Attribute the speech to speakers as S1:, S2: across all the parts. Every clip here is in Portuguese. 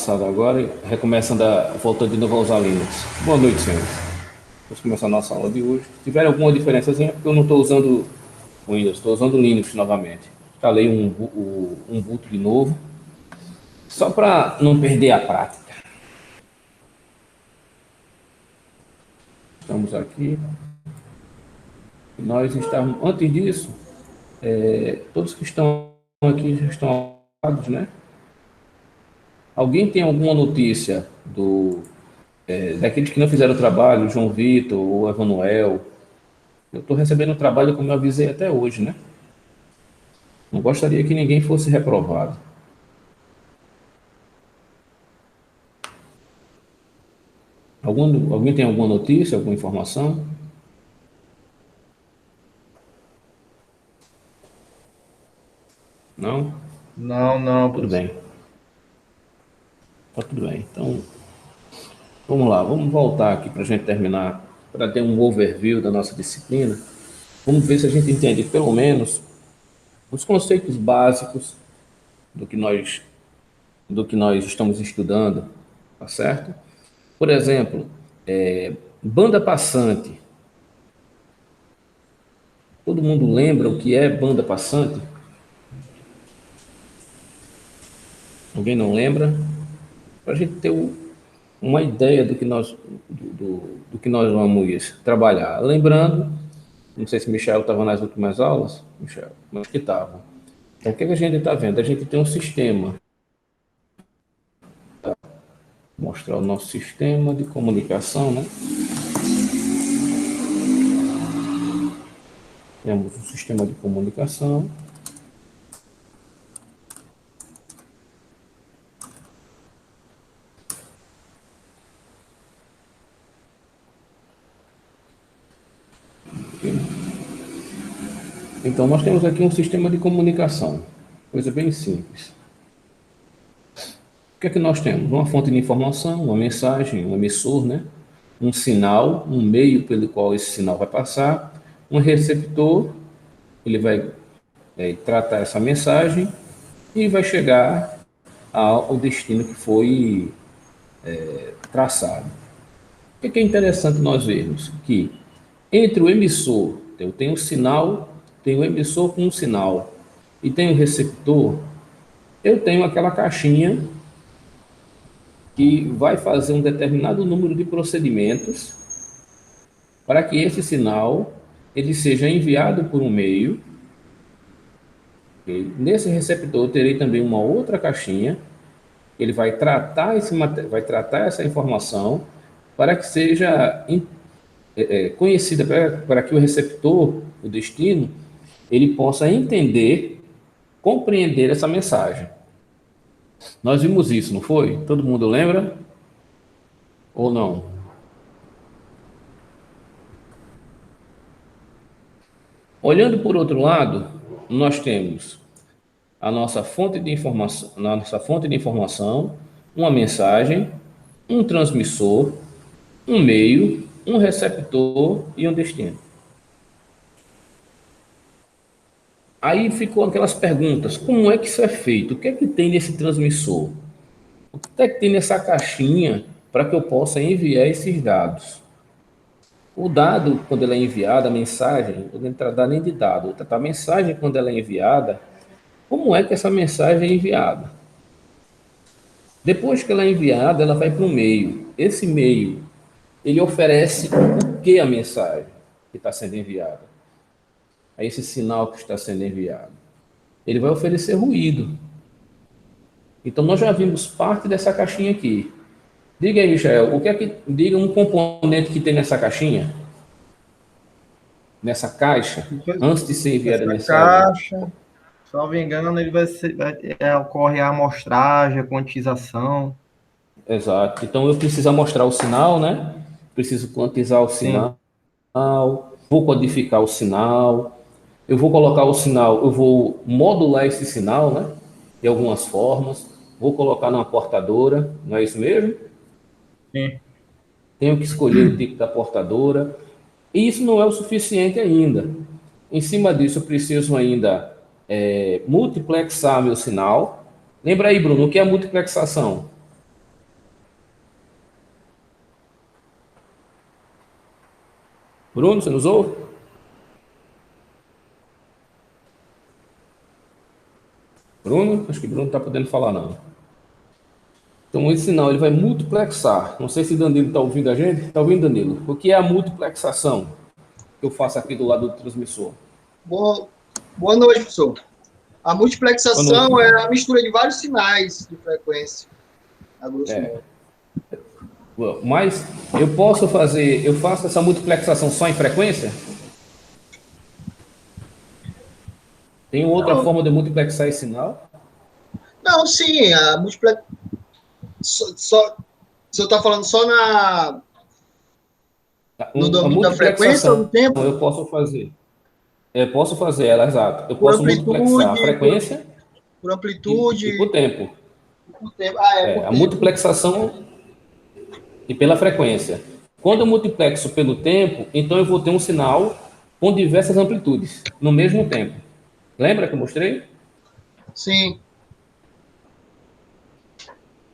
S1: passado agora e recomeçando voltando de novo aos Linux. Boa noite, senhores. Vamos começar a nossa aula de hoje. Se tiver alguma diferençazinha, porque eu não estou usando o Windows, estou usando o Linux novamente. Instalei um Ubuntu de novo, só para não perder a prática. Estamos aqui. Nós estamos, antes disso, todos que estão aqui já estão apagados, né? Alguém tem alguma notícia daqueles que não fizeram o trabalho, João Vitor ou Emanuel? Eu estou recebendo o trabalho como eu avisei até hoje, né? Não gostaria que ninguém fosse reprovado. Alguém tem alguma notícia, alguma informação? Não?
S2: Não, não,
S1: Tudo
S2: professor.
S1: bem. Tá tudo bem. Então, vamos lá. Vamos voltar aqui para a gente terminar, para ter um overview da nossa disciplina. Vamos ver se a gente entende pelo menos os conceitos básicos do que nós, do que nós estamos estudando, tá certo? Por exemplo, banda passante. Todo mundo lembra o que é banda passante? Alguém não lembra? Para a gente ter uma ideia do que nós vamos trabalhar. Lembrando, não sei se Michel estava nas últimas aulas, Michel, mas que estava. Então, o que a gente está vendo? A gente tem um sistema, vou mostrar o nosso sistema de comunicação, né? Temos um sistema de comunicação. Então, nós temos aqui um sistema de comunicação, coisa bem simples. O que é que nós temos? Uma fonte de informação, uma mensagem, um emissor, né? Um sinal, um meio pelo qual esse sinal vai passar, um receptor, ele vai tratar essa mensagem e vai chegar ao destino que foi traçado. O que é interessante nós vermos? Que entre o emissor, eu tenho o sinal, tenho o emissor com um sinal e tenho o receptor, eu tenho aquela caixinha que vai fazer um determinado número de procedimentos para que esse sinal ele seja enviado por um meio. Okay? Nesse receptor eu terei também uma outra caixinha, ele vai tratar essa informação para que seja conhecida, para que o receptor, o destino, ele possa entender, compreender essa mensagem. Nós vimos isso, não foi? Todo mundo lembra? Ou não? Olhando por outro lado, nós temos a nossa fonte de informação, uma mensagem, um transmissor, um meio, um receptor e um destino. Aí ficou aquelas perguntas: como é que isso é feito? O que é que tem nesse transmissor? O que é que tem nessa caixinha para que eu possa enviar esses dados? O dado, quando ele é enviado, a mensagem, eu não tratar nem de dado, vou tratar a mensagem quando ela é enviada, como é que essa mensagem é enviada? Depois que ela é enviada, ela vai para um meio. Esse meio, ele oferece o que a mensagem que está sendo enviada? A esse sinal que está sendo enviado. Ele vai oferecer ruído. Então, nós já vimos parte dessa caixinha aqui. Diga aí, Michel, diga um componente que tem nessa caixinha, nessa caixa, antes de ser enviada a
S2: Essa
S1: mensagem.
S2: caixa, salvo engano, ele ocorre a amostragem, a quantização.
S1: Exato. Então, eu preciso mostrar o sinal, né? Preciso quantizar o
S2: Sim,
S1: sinal, vou codificar o sinal, eu vou colocar o sinal, eu vou modular esse sinal, né? De algumas formas, vou colocar numa portadora, não é isso mesmo?
S2: sim.
S1: Tenho que escolher o tipo da portadora. E isso não é o suficiente ainda. Em cima disso, eu preciso ainda multiplexar meu sinal. Lembra aí, Bruno, o que é multiplexação? Bruno, você nos ouve? Bruno? Acho que Bruno não está podendo falar, não. Então, esse sinal ele vai multiplexar. Não sei se Danilo está ouvindo a gente. Está ouvindo, Danilo? O que é a multiplexação que eu faço aqui do lado do transmissor?
S3: Boa, boa noite, professor. A
S1: Boa noite,
S3: multiplexação
S1: Bruno.
S3: é a mistura de vários sinais de frequência, a grosso
S1: É,
S3: modo.
S1: mas eu faço essa multiplexação só em frequência? Tem outra
S3: Não,
S1: forma de multiplexar esse sinal?
S3: não, sim, a multiplex... o senhor está falando só no
S1: A
S3: domínio da frequência ou do
S1: multiplexação
S3: tempo?
S1: eu posso fazer. Eu posso fazer ela, exato. Eu
S3: Por
S1: posso multiplexar a
S3: amplitude,
S1: frequência
S3: por
S1: e por
S3: amplitude,
S1: tempo.
S3: por tempo. Ah, é,
S1: É,
S3: por
S1: a
S3: tempo.
S1: multiplexação e pela frequência. Quando eu multiplexo pelo tempo, então eu vou ter um sinal com diversas amplitudes no mesmo tempo. Lembra que eu mostrei?
S3: Sim.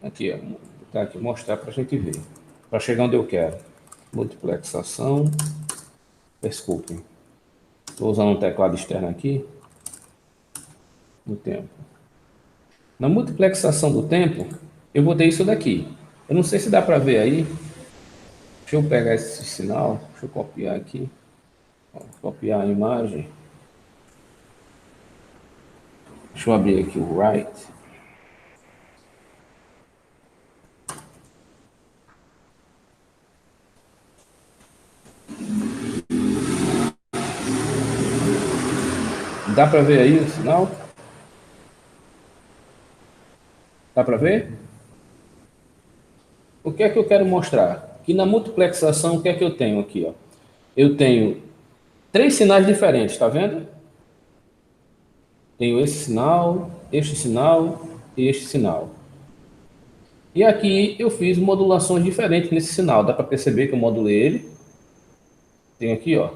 S1: Aqui, ó. Vou botar aqui, mostrar para a gente ver. Para chegar onde eu quero. Multiplexação. Desculpe. Estou usando um teclado externo aqui. No tempo. Na multiplexação do tempo, eu vou ter isso daqui. Eu não sei se dá para ver aí. Deixa eu pegar esse sinal. Deixa eu copiar aqui. Ó, copiar a imagem. Deixa eu abrir aqui o Write. Dá para ver aí o sinal? Dá para ver? O que é que eu quero mostrar? Que na multiplexação, o que é que eu tenho aqui? Ó? Eu tenho três sinais diferentes, tá vendo? Tenho esse sinal e este sinal. E aqui eu fiz modulações diferentes nesse sinal. Dá para perceber que eu modulei ele. Tem aqui, ó,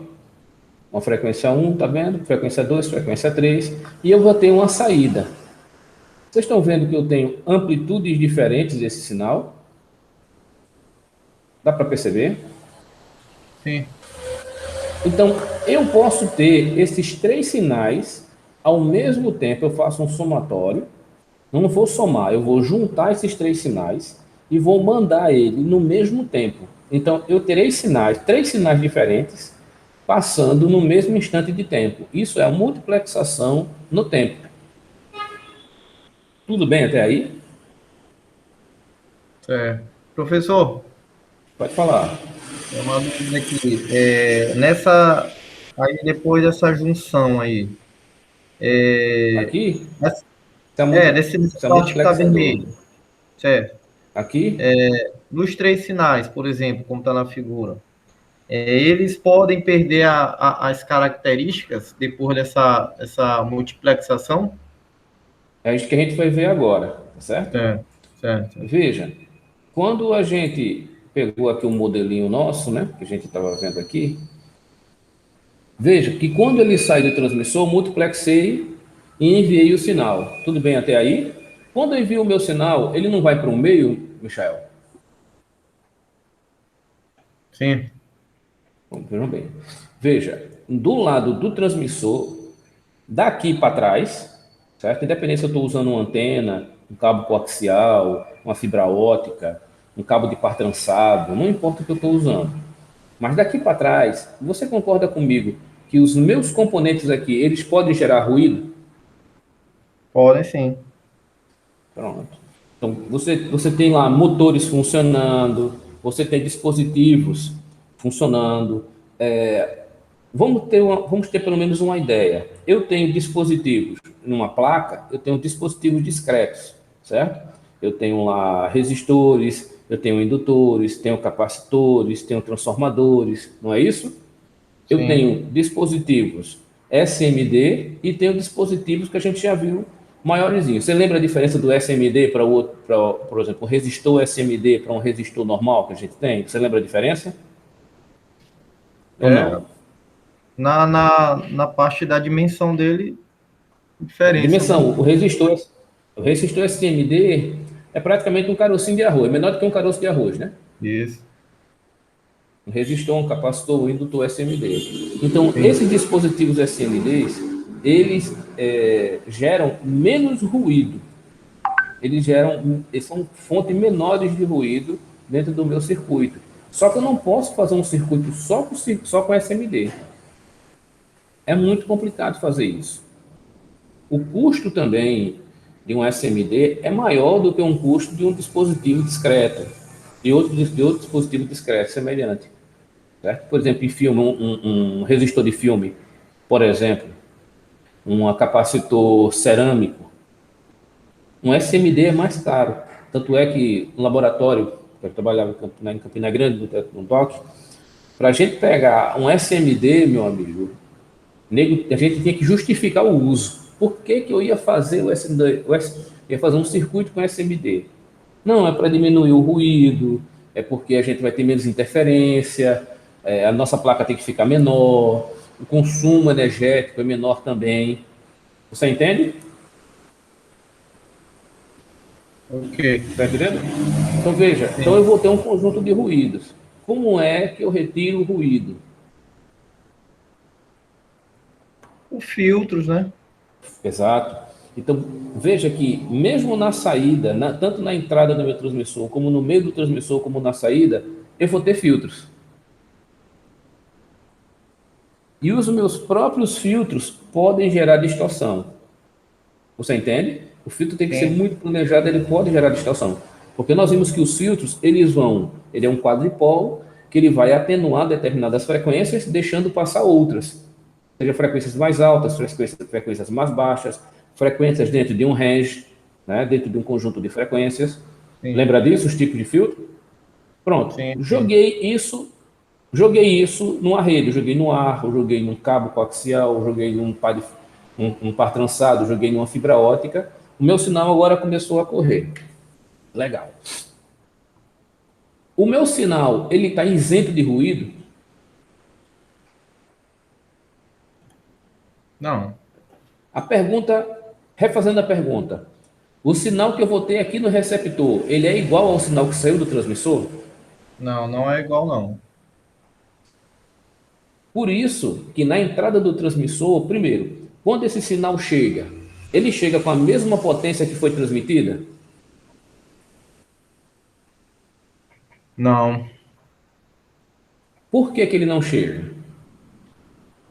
S1: uma frequência 1, tá vendo? Frequência 2, frequência 3. E eu vou ter uma saída. Vocês estão vendo que eu tenho amplitudes diferentes desse sinal? Dá para perceber?
S2: Sim.
S1: Então, eu posso ter esses três sinais ao mesmo tempo. Eu faço um somatório. Não vou somar, eu vou juntar esses três sinais e vou mandar ele no mesmo tempo. Então, eu terei sinais, três sinais diferentes, passando no mesmo instante de tempo. Isso é a multiplexação no tempo. Tudo bem até aí?
S2: Certo. Professor,
S1: Pode falar.
S2: é uma dúvida aqui. Aí depois dessa junção aí, é,
S1: Aqui,
S2: nessa- nessa
S1: isso é
S2: parte que está
S1: multiplexador.
S2: vermelho, certo?
S1: Aqui,
S2: Nos três sinais, por exemplo, como está na figura, eles podem perder as características depois essa multiplexação?
S1: é isso que a gente vai ver agora, tá certo?
S2: Certo, certo.
S1: Veja, quando a gente pegou aqui um modelinho nosso, né, que a gente estava vendo aqui, veja que quando ele sai do transmissor, multiplexei e enviei o sinal. Tudo bem até aí? Quando eu envio o meu sinal, ele não vai para o meio, Michael?
S2: Sim,
S1: Vejam bem. Veja, do lado do transmissor, daqui para trás, certo? Independente se eu estou usando uma antena, um cabo coaxial, uma fibra ótica, um cabo de par trançado, não importa o que eu estou usando. Mas daqui para trás, você concorda comigo que os meus componentes aqui, eles podem gerar ruído?
S2: podem sim.
S1: Pronto. Então, você tem lá motores funcionando, você tem dispositivos funcionando. Vamos ter pelo menos uma ideia. Eu tenho dispositivos numa placa, eu tenho dispositivos discretos, certo? Eu tenho lá resistores, eu tenho indutores, tenho capacitores, tenho transformadores, não é isso? Eu
S2: Sim.
S1: tenho dispositivos SMD e tenho dispositivos que a gente já viu maiorzinhos. Você lembra a diferença do SMD para o outro, por exemplo, um resistor SMD para um resistor normal que a gente tem? Você lembra a diferença? Ou
S2: É,
S1: não?
S2: na parte da dimensão dele, diferença, né?
S1: Dimensão, o resistor SMD é praticamente um carocinho de arroz, é menor do que um caroço de arroz, né?
S2: Isso.
S1: Um resistor, um capacitor, um indutor SMD. Então, esses dispositivos SMDs, eles geram menos ruído. Eles são fontes menores de ruído dentro do meu circuito. Só que eu não posso fazer um circuito só com SMD. É muito complicado fazer isso. O custo também de um SMD é maior do que um custo de um dispositivo discreto, de outro dispositivo discreto semelhante. Certo? Por exemplo, em filme, um resistor de filme, por exemplo, um capacitor cerâmico, um SMD é mais caro. Tanto é que no laboratório, que eu trabalhava em Campina Grande, no DOC, para a gente pegar um SMD, meu amigo, a gente tinha que justificar o uso. Por que, que eu ia fazer o SMD? Ia fazer um circuito com SMD? Não, é para diminuir o ruído, é porque a gente vai ter menos interferência, a nossa placa tem que ficar menor, o consumo energético é menor também. Você entende?
S2: Ok.
S1: Está entendendo? Então veja, então eu vou ter um conjunto de ruídos. Como é que eu retiro o ruído?
S2: Os filtros, né?
S1: Exato. Então, veja que mesmo na saída, tanto na entrada do meu transmissor, como no meio do transmissor, como na saída, eu vou ter filtros. E os meus próprios filtros podem gerar distorção. Você entende? O filtro tem que ser muito planejado, ele pode gerar distorção. Porque nós vimos que os filtros, ele é um quadripolo, que ele vai atenuar determinadas frequências, deixando passar outras. Seja frequências mais altas, frequências mais baixas, frequências dentro de um range, né, dentro de um conjunto de frequências.
S2: Sim.
S1: Lembra disso, os tipos de filtro? Pronto.
S2: Sim.
S1: Joguei isso numa rede, joguei no ar, joguei num cabo coaxial, joguei num par trançado, joguei numa fibra ótica. O meu sinal agora começou a correr. Legal. O meu sinal, ele está isento de ruído?
S2: Não.
S1: Refazendo a pergunta, o sinal que eu vou ter aqui no receptor, ele é igual ao sinal que saiu do transmissor?
S2: Não, não é igual, não.
S1: Por isso que na entrada do transmissor, primeiro, quando esse sinal chega, ele chega com a mesma potência que foi transmitida?
S2: Não.
S1: Por que que ele não chega?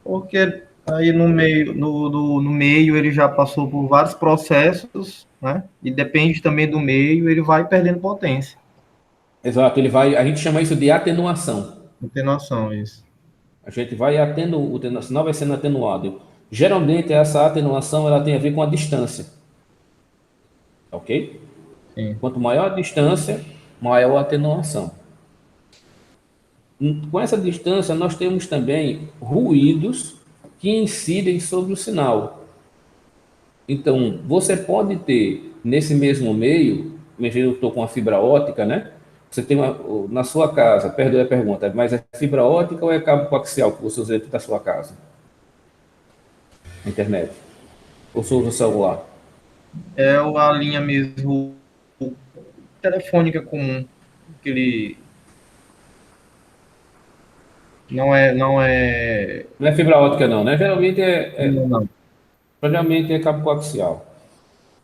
S2: Porque aí no meio, no meio ele já passou por vários processos, né? E depende também do meio, ele vai perdendo potência.
S1: Exato, a gente chama isso de atenuação.
S2: Não tem noção isso.
S1: A gente vai o sinal vai sendo atenuado. Geralmente essa atenuação ela tem a ver com a distância. Ok?
S2: Sim.
S1: Quanto maior a distância, maior a atenuação. Com essa distância, nós temos também ruídos que incidem sobre o sinal. Então, você pode ter nesse mesmo meio, eu estou com a fibra ótica, né? Você tem na sua casa, perdoe a pergunta, mas é fibra ótica ou é cabo coaxial que você usa dentro da sua casa? Internet. Ou você usa o celular?
S2: É a linha mesmo telefônica comum, aquele não é
S1: Não é fibra ótica não, né?
S2: não.
S1: Geralmente é cabo coaxial.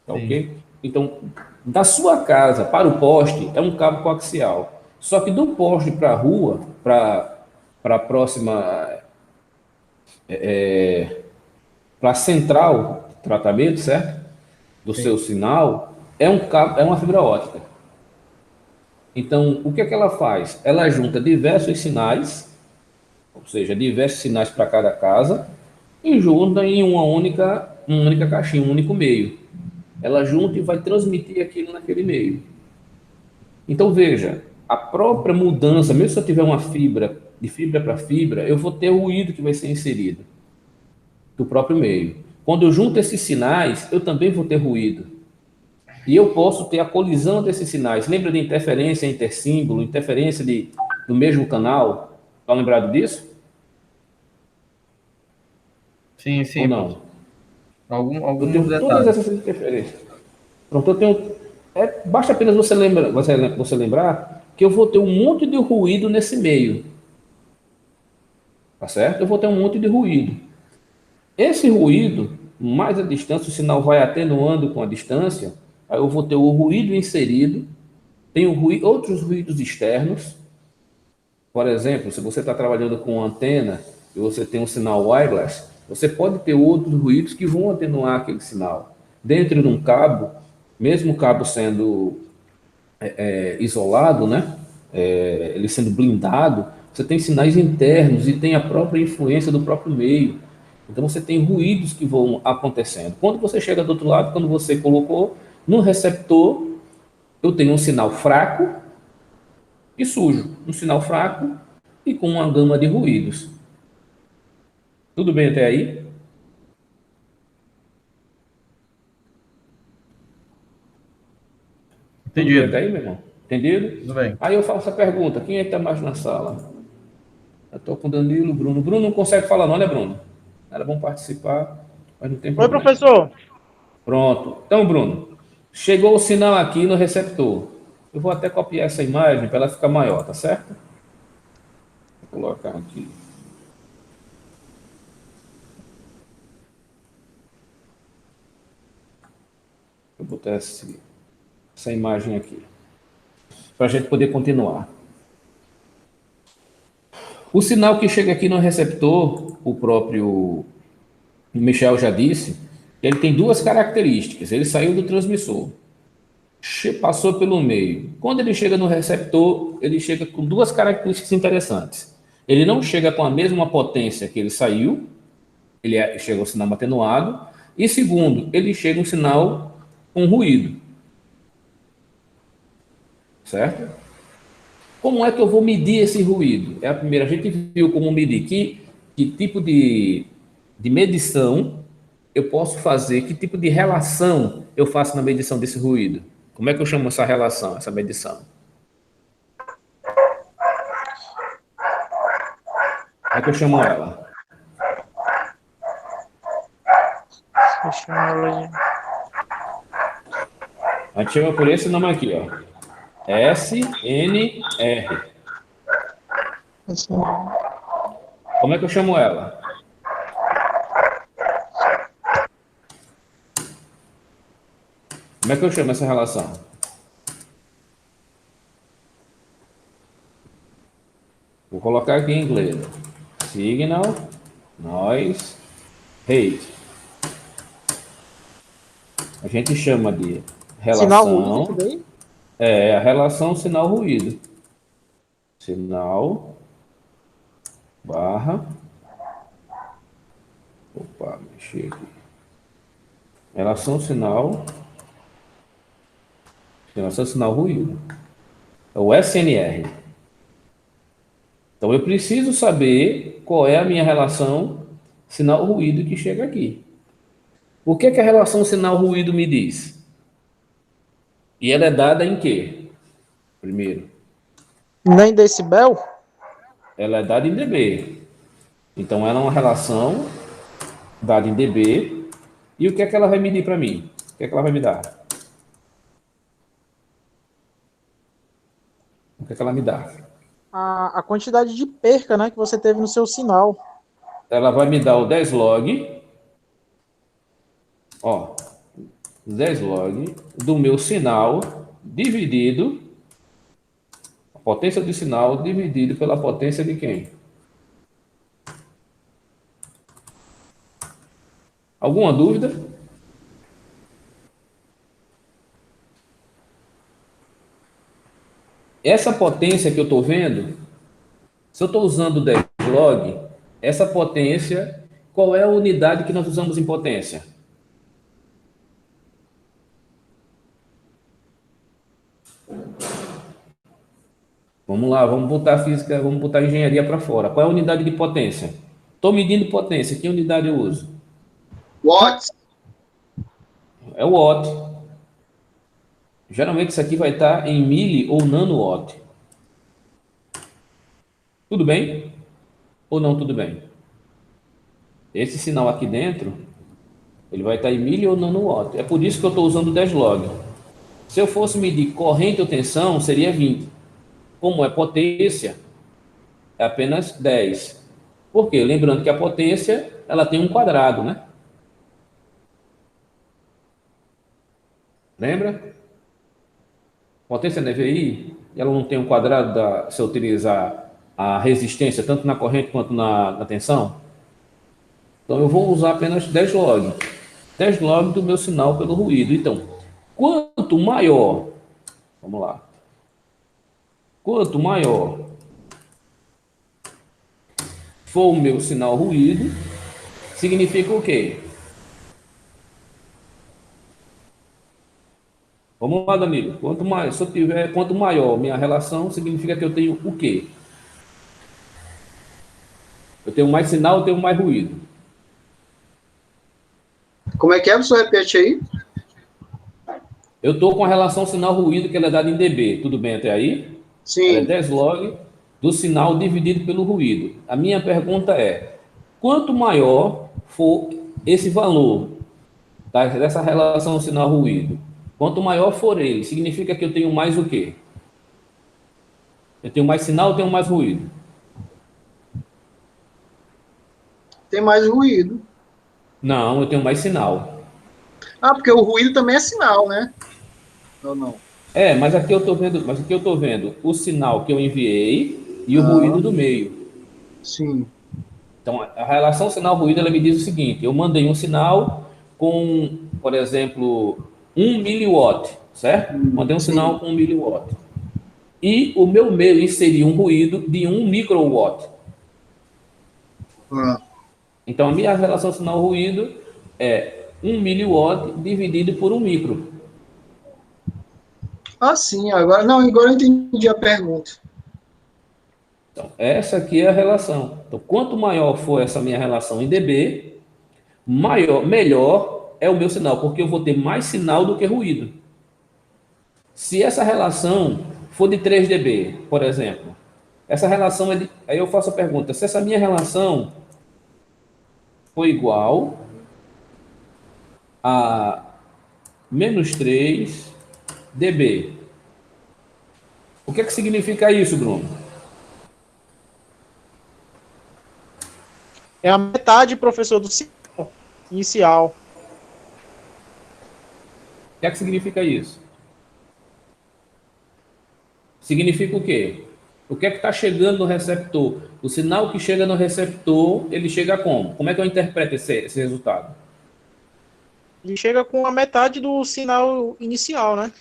S1: Tá
S2: Sim.
S1: ok? Então, da sua casa para o poste é um cabo coaxial. Só que do poste para a rua, para a próxima, para a central de tratamento, certo? Do
S2: Sim.
S1: seu sinal, é uma fibra ótica. Então, o que é que ela faz? Ela junta diversos sinais, ou seja, diversos sinais para cada casa, e junta em uma única caixinha, um único meio. Ela junta e vai transmitir aquilo naquele meio. Então, veja, a própria mudança, mesmo se eu tiver uma fibra, de fibra para fibra, eu vou ter o ruído que vai ser inserido do próprio meio. Quando eu junto esses sinais, eu também vou ter ruído. E eu posso ter a colisão desses sinais. Lembra de interferência intersímbolo, interferência do mesmo canal? Estão lembrados disso?
S2: Sim, sim.
S1: Ou não? Eu
S2: Alguns
S1: tenho todas
S2: detalhes.
S1: essas interferências. Pronto, basta apenas você lembrar que eu vou ter um monte de ruído nesse meio. tá certo? Eu vou ter um monte de ruído. Esse ruído, mais a distância, o sinal vai atenuando com a distância, aí eu vou ter o ruído inserido, tenho outros ruídos externos. Por exemplo, se você está trabalhando com antena e você tem um sinal wireless, você pode ter outros ruídos que vão atenuar aquele sinal. Dentro de um cabo, mesmo o cabo sendo isolado, né? Ele sendo blindado, você tem sinais internos e tem a própria influência do próprio meio. Então você tem ruídos que vão acontecendo. Quando você chega do outro lado, quando você colocou no receptor, eu tenho um sinal fraco e sujo, um sinal fraco e com uma gama de ruídos. Tudo bem até aí? Tudo bem
S2: Entendido.
S1: até aí, meu irmão? Entendido?
S2: Tudo bem.
S1: Aí eu faço a pergunta: quem é que está mais na sala? Eu estou com o Danilo, Bruno. Bruno não consegue falar, não, né, Bruno? Era bom participar, mas não tem
S4: Oi,
S1: problema.
S4: professor.
S1: Pronto. Então, Bruno, chegou o sinal aqui no receptor. Eu vou até copiar essa imagem para ela ficar maior, tá certo? Vou colocar aqui. Vou botar essa imagem aqui, para a gente poder continuar. O sinal que chega aqui no receptor, o próprio Michel já disse, ele tem duas características. Ele saiu do transmissor, passou pelo meio. Quando ele chega no receptor, ele chega com duas características interessantes. Ele não chega com a mesma potência que ele saiu, ele chega um sinal atenuado, e segundo, ele chega um sinal com ruído. Certo? Como é que eu vou medir esse ruído? É a primeira, a gente viu como medir, que tipo de medição eu posso fazer, que tipo de relação eu faço na medição desse ruído. Como é que eu chamo essa relação, essa medição? Como é que eu chamo ela?
S4: Deixa eu ver.
S1: A gente chama por esse nome aqui, ó. SNR. Como é que eu chamo ela? Como é que eu chamo essa relação? Vou colocar aqui em inglês. Signal, noise, rate. A gente chama de relação...
S4: Sinal ruído, tudo bem?
S1: É a relação sinal-ruído. Sinal barra... Opa, mexi aqui. Relação sinal-ruído. É o SNR. Então eu preciso saber qual é a minha relação sinal-ruído que chega aqui. O que a relação sinal-ruído me diz? E ela é dada em quê? Primeiro,
S4: Nem decibel?
S1: ela é dada em dB. Então ela é uma relação dada em dB. E o que ela vai medir para mim? O que ela vai me dar? O que ela me dá?
S4: A quantidade de perca, né, que você teve no seu sinal.
S1: Ela vai me dar o 10 log, ó, 10 log do meu sinal dividido, a potência do sinal dividido pela potência de quem? Alguma dúvida? Essa potência que eu estou vendo, se eu estou usando 10 log, essa potência, qual é a unidade que nós usamos em potência? Vamos lá, vamos botar a física, vamos botar a engenharia para fora. Qual é a unidade de potência? Estou medindo potência, que unidade eu uso?
S3: Watts.
S1: É o watt. Geralmente isso aqui vai estar em mili ou nanowatt. Tudo bem? Ou não tudo bem? Esse sinal aqui dentro, ele vai estar em mili ou nanowatt. É por isso que eu estou usando 10 log. Se eu fosse medir corrente ou tensão, seria 20. Como é potência, é apenas 10. Por quê? Lembrando que a potência, ela tem um quadrado, né? Lembra? Potência da EVI, ela não tem um quadrado se eu utilizar a resistência tanto na corrente quanto na tensão. Então eu vou usar apenas 10 log. 10 log do meu sinal pelo ruído. Então, quanto maior, vamos lá, quanto maior for o meu sinal ruído, significa o quê? Vamos lá, Danilo. Quanto maior minha relação, significa que eu tenho o quê? Eu tenho mais sinal, eu tenho mais ruído.
S3: Como é que é? Você repete aí?
S1: Eu estou com a relação sinal-ruído que ela é dada em dB. Tudo bem até aí? Ela é
S3: Sim.
S1: 10 log do sinal dividido pelo ruído. A minha pergunta é: quanto maior for esse valor dessa relação sinal-ruído, quanto maior for ele, significa que eu tenho mais o quê? Eu tenho mais sinal, eu tenho mais ruído.
S3: Tem mais ruído.
S1: Não, eu tenho mais sinal.
S3: Ah, porque o ruído também é sinal, né? Ou não?
S1: É, mas aqui eu estou vendo o sinal que eu enviei e o
S3: Ah,
S1: ruído do meio.
S3: sim.
S1: Então, a relação sinal-ruído, ela me diz o seguinte: eu mandei um sinal com, por exemplo, 1 miliwatt, certo? Mandei um sinal
S3: Sim.
S1: com 1 miliwatt. E o meu meio inseriu um ruído de 1 microwatt.
S3: Ah.
S1: Então, a minha relação sinal-ruído é 1 miliwatt dividido por 1 micro.
S3: Ah, sim. Agora, não, agora eu entendi a pergunta.
S1: Então, essa aqui é a relação. Então, quanto maior for essa minha relação em dB, melhor é o meu sinal, porque eu vou ter mais sinal do que ruído. Se essa relação for de 3 dB, por exemplo, essa relação é de, aí eu faço a pergunta: se essa minha relação for igual a menos 3 dB, o que é que significa isso, Bruno?
S4: É a metade, professor, do sinal inicial.
S1: O que é que significa isso? Significa o quê? O que é que está chegando no receptor? O sinal que chega no receptor, ele chega como? Como é que eu interpreto esse resultado?
S4: Ele chega com a metade do sinal inicial, né?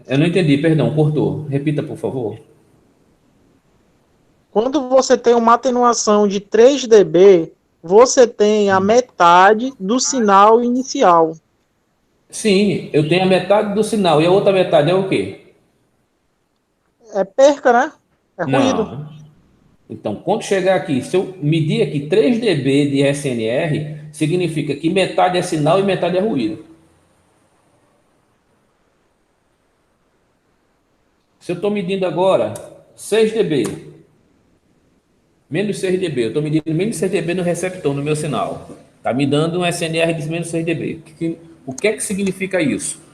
S1: Eu não entendi, perdão, cortou. Repita, por favor.
S4: Quando você tem uma atenuação de 3 dB, você tem a metade do sinal inicial.
S1: Sim, eu tenho a metade do sinal e a outra metade é o quê?
S4: É perca, né? É ruído.
S1: Não. Então, quando chegar aqui, se eu medir aqui 3 dB de SNR, significa que metade é sinal e metade é ruído. Se eu estou medindo agora 6 dB, menos 6 dB, eu estou medindo menos 6 dB no receptor, no meu sinal. Está me dando um SNR de menos 6 dB. O que é que significa isso?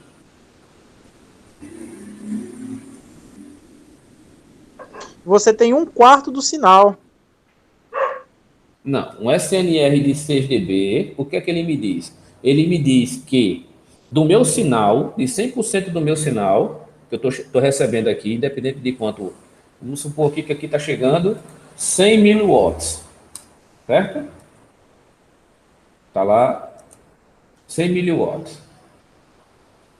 S4: Você tem um quarto do sinal.
S1: Não, um SNR de 6 dB, o que é que ele me diz? Ele me diz que do meu sinal, de 100% do meu sinal, que eu estou recebendo aqui, independente de quanto, vamos supor aqui que aqui está chegando 100 miliwatts, certo? Está lá 100 miliwatts.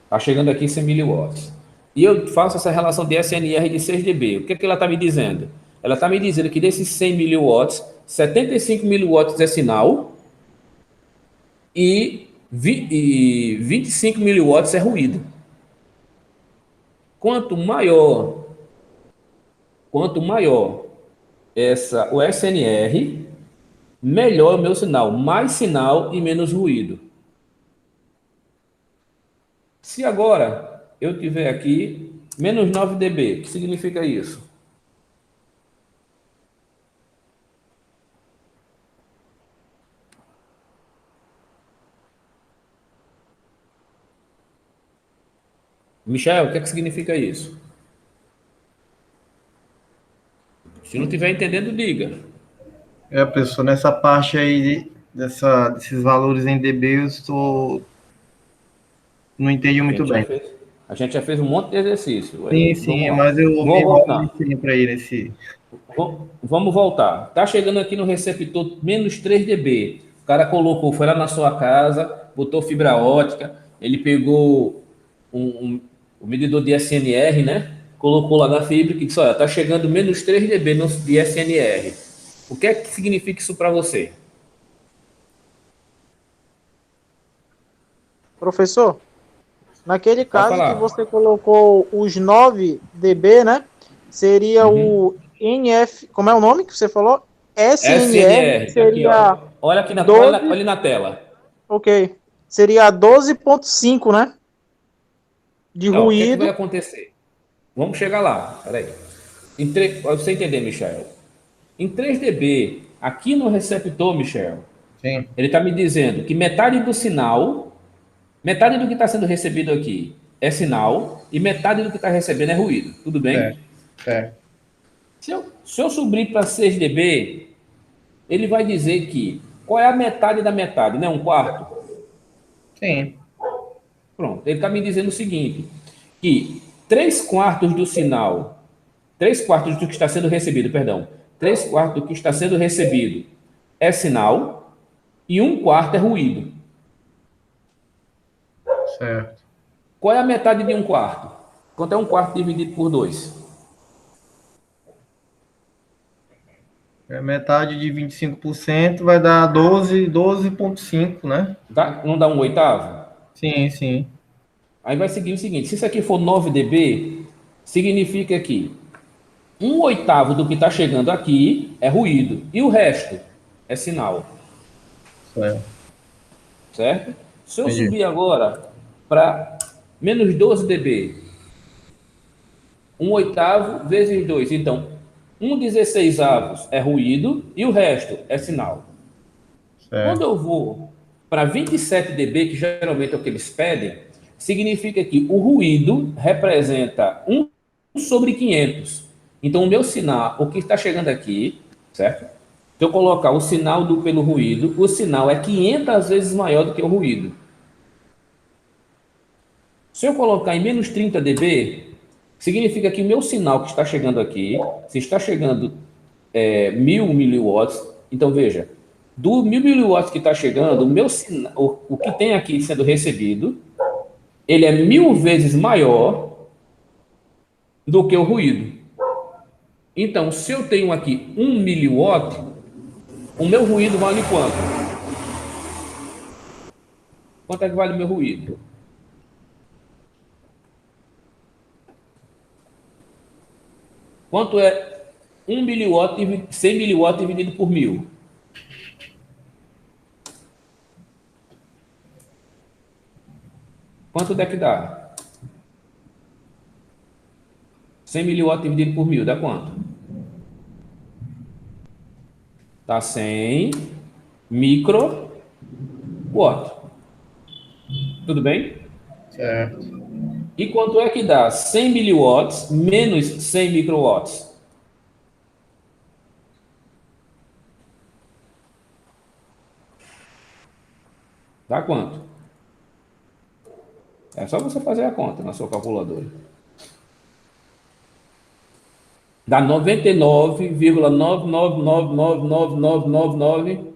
S1: Está chegando aqui 100 miliwatts. E eu faço essa relação de SNR de 6 dB. O que é que ela está me dizendo? Ela está me dizendo que desses 100 miliwatts, 75 miliwatts é sinal, e 25 miliwatts é ruído. Quanto maior, quanto maior o SNR, melhor o meu sinal, mais sinal e menos ruído. Se agora eu tiver aqui menos 9 dB, o que significa isso? Michel, o que é que significa isso? Se não estiver entendendo, diga.
S2: Professor, nessa parte aí, desses valores em dB, não entendi
S1: A
S2: muito
S1: gente já
S2: bem.
S1: fez, a gente já fez um monte de exercício.
S2: Sim,
S1: Vamos
S2: sim,
S1: lá.
S2: mas eu
S1: Vamos
S2: me
S1: voltar.
S2: sempre aí nesse...
S1: Vamos voltar. Tá chegando aqui no receptor menos 3 dB. O cara colocou, foi lá na sua casa, botou fibra ótica, ele pegou o medidor de SNR, né? Colocou lá na fibra que disse, olha, tá chegando menos 3 dB de SNR. O que é que significa isso para você?
S4: Professor, naquele
S1: Pode
S4: caso que
S1: falar.
S4: você colocou os 9 dB, né? Seria
S1: Uhum.
S4: o NF, como é o nome que você falou? SNR, que
S1: SNR, tá aqui, ó.
S4: seria
S1: Olha aqui olha
S4: 12,
S1: ali na tela.
S4: ok. Seria 12,5, né? De
S1: Então, o que é que vai
S4: ruído.
S1: acontecer? Vamos chegar lá. Peraí. Para você entender, Michel. Em 3 dB, aqui no receptor, Michel,
S2: Sim,
S1: ele está me dizendo que metade do sinal, metade do que está sendo recebido aqui é sinal e metade do que está recebendo é ruído. Tudo bem?
S2: certo, certo.
S1: Se eu subir para 6 dB, ele vai dizer que qual é a metade da metade, né? Um quarto.
S2: Sim,
S1: Pronto. Ele está me dizendo o seguinte, que 3 quartos do sinal, 3 quartos do que está sendo recebido, perdão, 3 quartos do que está sendo recebido é sinal e um quarto é ruído.
S2: certo.
S1: Qual é a metade de um quarto? Quanto é um quarto dividido por 2?
S2: Metade de 25% vai dar 12,5, né?
S1: Não dá um oitavo?
S2: Sim, sim.
S1: Aí vai seguir o seguinte: se isso aqui for 9 dB, significa que um oitavo do que está chegando aqui é ruído e o resto é sinal,
S2: Certo.
S1: certo? Se eu
S2: Entendi.
S1: subir agora para menos 12 dB, um oitavo vezes 2, então um 16avos é ruído e o resto é sinal. Quando
S2: Certo.
S1: eu vou para 27 dB, que geralmente é o que eles pedem, significa que o ruído representa 1 sobre 500. Então, o meu sinal, o que está chegando aqui, certo? Se eu colocar o sinal pelo ruído, o sinal é 500 vezes maior do que o ruído. Se eu colocar em menos 30 dB, significa que o meu sinal que está chegando aqui, se está chegando 1000 miliwatts, então veja, do 1000 miliwatts que está chegando, o meu sinal, o que tem aqui sendo recebido, ele é 1000 vezes maior do que o ruído. Então, se eu tenho aqui 1 miliwatt, o meu ruído vale quanto? Quanto é que vale o meu ruído? Quanto é 1 miliwatt, 100 miliwatt dividido por 1000? Quanto é que dá? 100 miliwatt dividido por 1000, dá quanto? Dá 100 microwatt. Tudo bem?
S2: Certo.
S1: E quanto é que dá 100 miliwatts menos 100 microwatts? Dá quanto? É só você fazer a conta na sua calculadora. Dá 99,99999999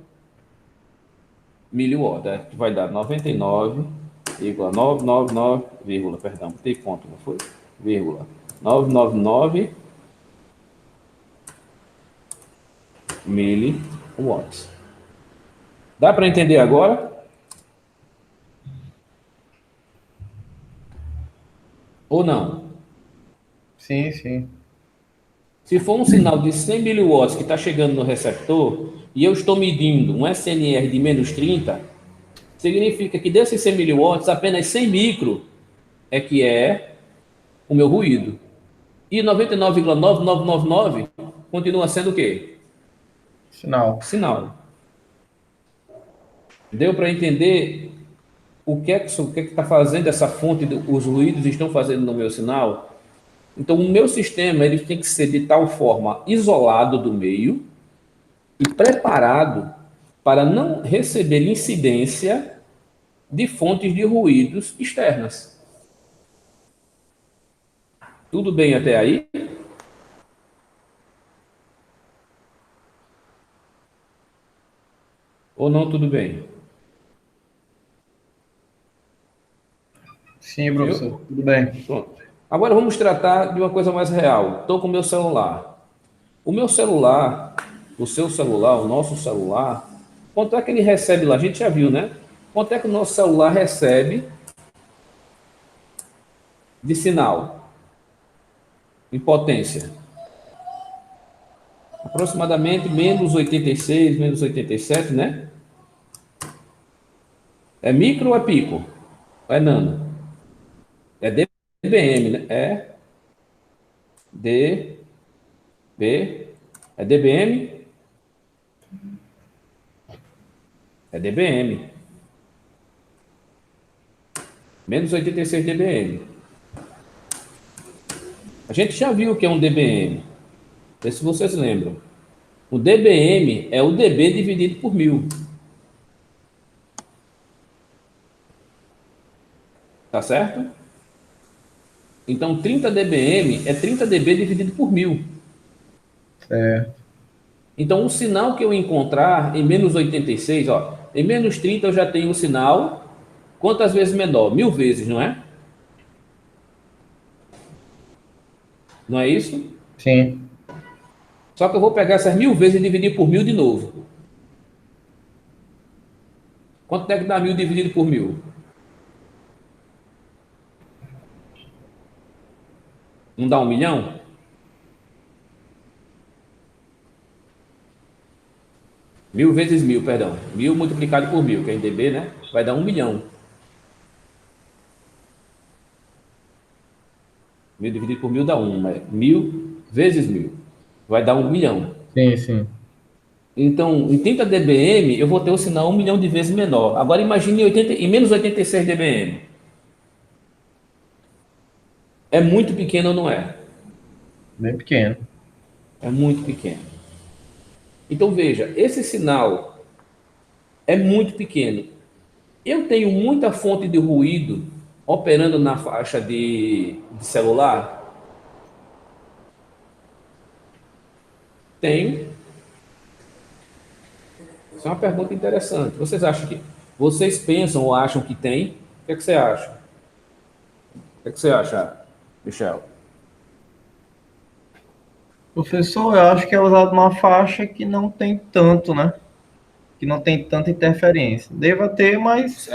S1: miliwatts. Vai dar 99,999, perdão, botei ponto, não foi? Vírgula 999 miliwatts. Dá para entender agora? Ou não?
S2: Sim, sim.
S1: Se for um sinal de 100 miliwatts que está chegando no receptor e eu estou medindo um SNR de menos 30, significa que desses 100 miliwatts, apenas 100 micro é que é o meu ruído. E 99,9999 continua sendo o quê?
S2: Sinal.
S1: Sinal. Deu para entender o que é que está fazendo essa fonte, os ruídos estão fazendo no meu sinal? Então, o meu sistema ele tem que ser de tal forma isolado do meio e preparado para não receber incidência de fontes de ruídos externas. Tudo bem até aí? Ou não tudo bem?
S2: Sim,
S1: Viu?
S2: professor. Tudo bem.
S1: Pronto. Agora vamos tratar de uma coisa mais real. Estou com o meu celular. O meu celular, o seu celular, o nosso celular, quanto é que ele recebe lá? A gente já viu, né? Quanto é que o nosso celular recebe de sinal em potência? Aproximadamente menos 86, menos 87, né? É micro ou é pico? Ou é nano? É dBm, né? É dB, é dBm? É dBm. Menos 86 dBm. A gente já viu o que é um dBm. Não sei se vocês lembram. O dBm é o dB dividido por 1000. Tá certo? Então, 30 dBm é 30 dB dividido por 1000.
S2: É.
S1: Então, o sinal que eu encontrar em menos 86, ó, em menos 30 eu já tenho um sinal quantas vezes menor? 1000 vezes, não é? Não é isso?
S2: Sim.
S1: Só que eu vou pegar essas 1000 vezes e dividir por 1000 de novo. Quanto é que dá 1000 dividido por 1000? Não dá 1 milhão? 1000 vezes 1000, perdão. 1000 multiplicado por 1000, que é em dB, né? Vai dar 1 milhão. 1000 dividido por 1000 dá 1, mas 1000 vezes 1000 vai dar 1 milhão.
S2: Sim, sim.
S1: Então, em 30 dBm, eu vou ter o sinal 1 milhão de vezes menor. Agora, imagine em menos 86 dBm. É muito pequeno ou não é?
S2: Bem pequeno.
S1: É muito pequeno. Então, veja, esse sinal é muito pequeno. Eu tenho muita fonte de ruído operando na faixa de celular? Tenho. Isso é uma pergunta interessante. Vocês pensam ou acham que tem? O que é que você acha? O que é que você acha, Michel?
S2: Professor, eu acho que é usado uma faixa que não tem tanto, né? Que não tem tanta interferência. Deva ter, mas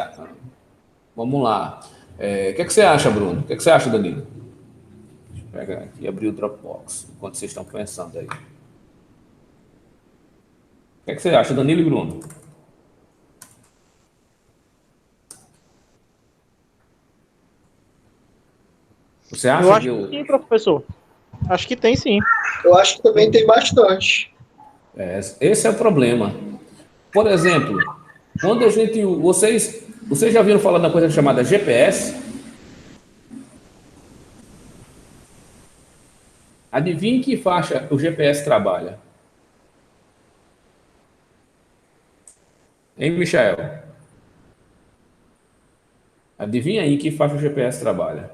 S1: Vamos lá. O que é que você acha, Bruno? O que é que você acha, Danilo? Deixa eu pegar aqui e abrir o Dropbox, enquanto vocês estão pensando aí. O que é que você acha, Danilo e Bruno? Você
S4: Eu
S1: acha que
S4: acho que sim, professor. Acho que tem sim.
S3: Eu acho que também tem bastante.
S1: esse é o problema? Por exemplo, quando a gente... Vocês já viram falar da coisa chamada GPS? Adivinhe em que faixa o GPS trabalha? Hein, Michel? Adivinha aí em que faixa o GPS trabalha?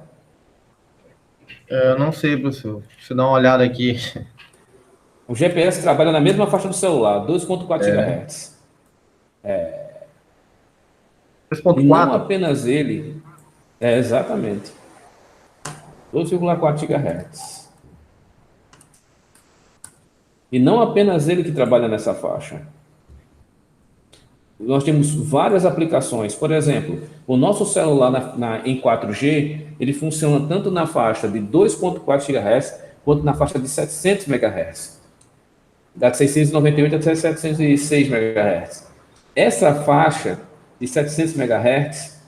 S2: eu não sei, professor. Deixa eu dar uma olhada aqui.
S1: O GPS trabalha na mesma faixa do celular, 2.4 GHz. E não
S2: 3.4?
S1: apenas ele, exatamente, 2,4 GHz. E não apenas ele que trabalha nessa faixa. Nós temos várias aplicações. Por exemplo, o nosso celular em 4G, ele funciona tanto na faixa de 2,4 GHz quanto na faixa de 700 MHz. Da 698 até 706 MHz. Essa faixa de 700 MHz,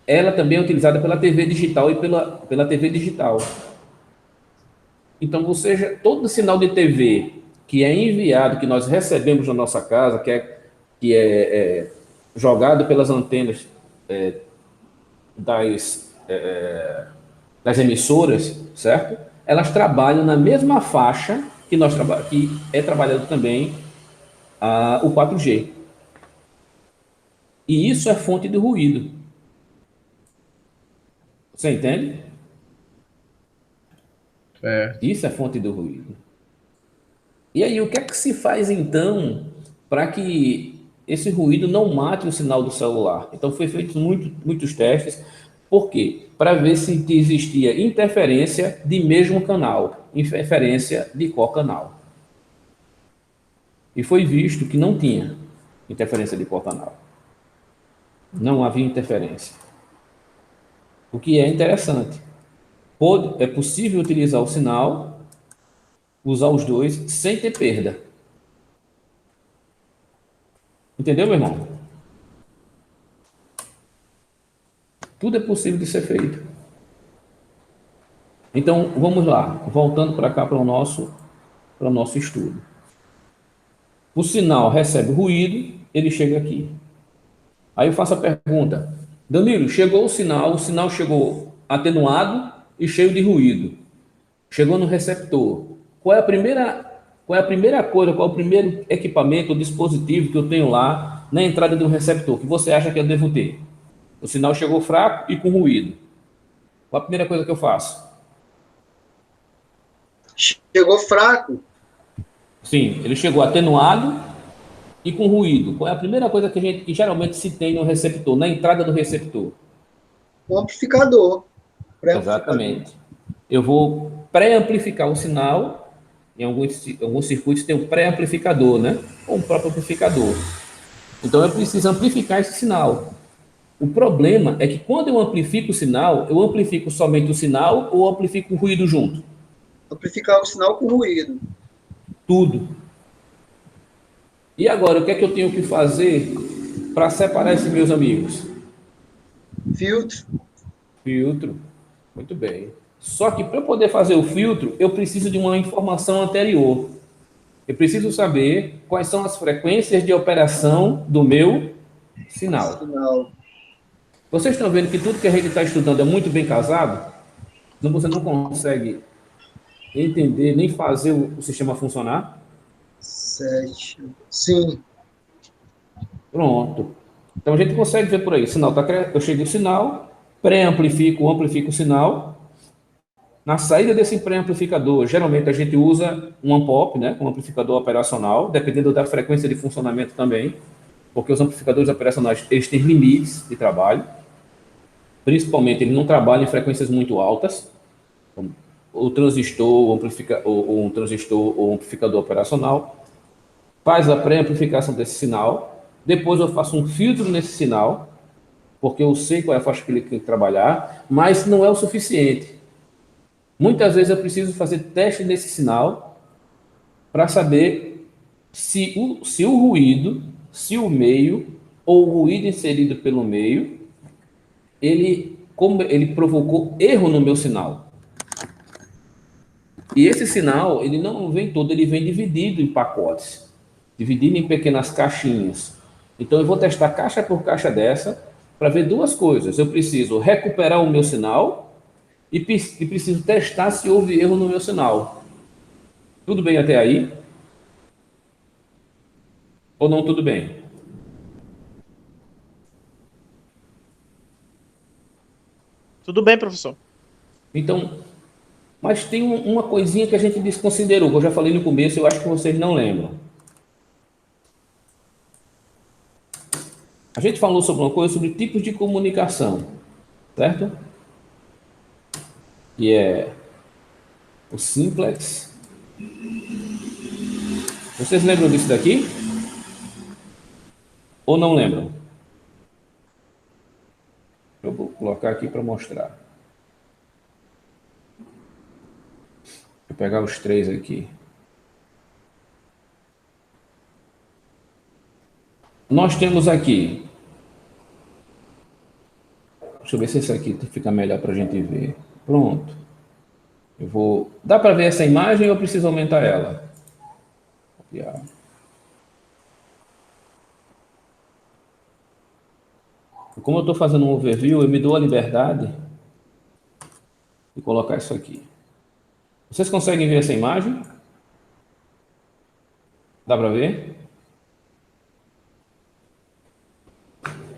S1: ela também é utilizada pela TV digital e pela TV digital. Então, todo sinal de TV que é enviado, que nós recebemos na nossa casa, que é jogado pelas antenas das emissoras, certo? Elas trabalham na mesma faixa que é trabalhado também o 4G. E isso é fonte de ruído. Você entende?
S2: Certo.
S1: Isso é fonte de ruído. E aí, o que é que se faz então para que esse ruído não mate o sinal do celular? Então, foi feito muitos testes. Por quê? Para ver se existia interferência de mesmo canal, interferência de qual canal. E foi visto que não tinha interferência de qual canal. Não havia interferência. O que é interessante. É possível utilizar o sinal, usar os dois, sem ter perda. Entendeu, meu irmão? Tudo é possível de ser feito. Então, vamos lá, voltando para cá para o nosso estudo. O sinal recebe ruído, ele chega aqui. Aí eu faço a pergunta: Danilo, chegou o sinal chegou atenuado e cheio de ruído. Chegou no receptor. Qual é a primeira coisa, qual é o primeiro equipamento ou dispositivo que eu tenho lá na entrada de um receptor que você acha que eu devo ter? O sinal chegou fraco e com ruído. Qual a primeira coisa que eu faço?
S3: Chegou fraco,
S1: Sim, ele chegou atenuado e com ruído. Qual é a primeira coisa que geralmente se tem no receptor, na entrada do receptor?
S3: um amplificador. Pré-amplificador.
S1: Exatamente. Eu vou pré-amplificar o sinal. Em alguns circuitos tem um pré-amplificador, né? Ou um próprio amplificador. Então eu preciso amplificar esse sinal. O problema é que quando eu amplifico o sinal, eu amplifico somente o sinal ou amplifico o ruído junto?
S3: Amplificar o sinal com ruído.
S1: Tudo. E agora, o que é que eu tenho que fazer para separar esses meus amigos?
S3: Filtro.
S1: Filtro. Muito bem. Só que para eu poder fazer o filtro, eu preciso de uma informação anterior. Eu preciso saber quais são as frequências de operação do meu sinal.
S3: Sinal.
S1: Vocês estão vendo que tudo que a gente está estudando é muito bem casado? Então você não consegue entender nem fazer o sistema funcionar?
S3: 7. Sim.
S1: Pronto. Então a gente consegue ver por aí. O sinal está crescendo, eu chego o sinal, pré-amplifico, amplifico o sinal. Na saída desse pré-amplificador, geralmente a gente usa um amp-op, né, um amplificador operacional, dependendo da frequência de funcionamento também, porque os amplificadores operacionais eles têm limites de trabalho, principalmente ele não trabalha em frequências muito altas, o transistor, ou um transistor ou amplificador operacional faz a pré-amplificação desse sinal, depois eu faço um filtro nesse sinal, porque eu sei qual é a faixa que ele tem que trabalhar, mas não é o suficiente. Muitas vezes eu preciso fazer teste nesse sinal para saber se o ruído, se o meio ou o ruído inserido pelo meio, como ele provocou erro no meu sinal. E esse sinal, ele não vem todo, ele vem dividido em pacotes, dividido em pequenas caixinhas. Então eu vou testar caixa por caixa dessa para ver duas coisas. Eu preciso recuperar o meu sinal e preciso testar se houve erro no meu sinal. Tudo bem até aí? Ou não tudo bem?
S4: Tudo bem, professor.
S1: Então, mas tem uma coisinha que a gente desconsiderou, que eu já falei no começo, eu acho que vocês não lembram. A gente falou sobre uma coisa sobre tipos de comunicação, certo? Que é o simplex. Vocês lembram disso daqui? Ou não lembram? Eu vou colocar aqui para mostrar. Vou pegar os três aqui. Nós temos aqui. Deixa eu ver se esse aqui fica melhor para a gente ver. Pronto. Dá para ver essa imagem ou eu preciso aumentar ela? Copiar. Como eu estou fazendo um overview, eu me dou a liberdade de colocar isso aqui. Vocês conseguem ver essa imagem? Dá para ver?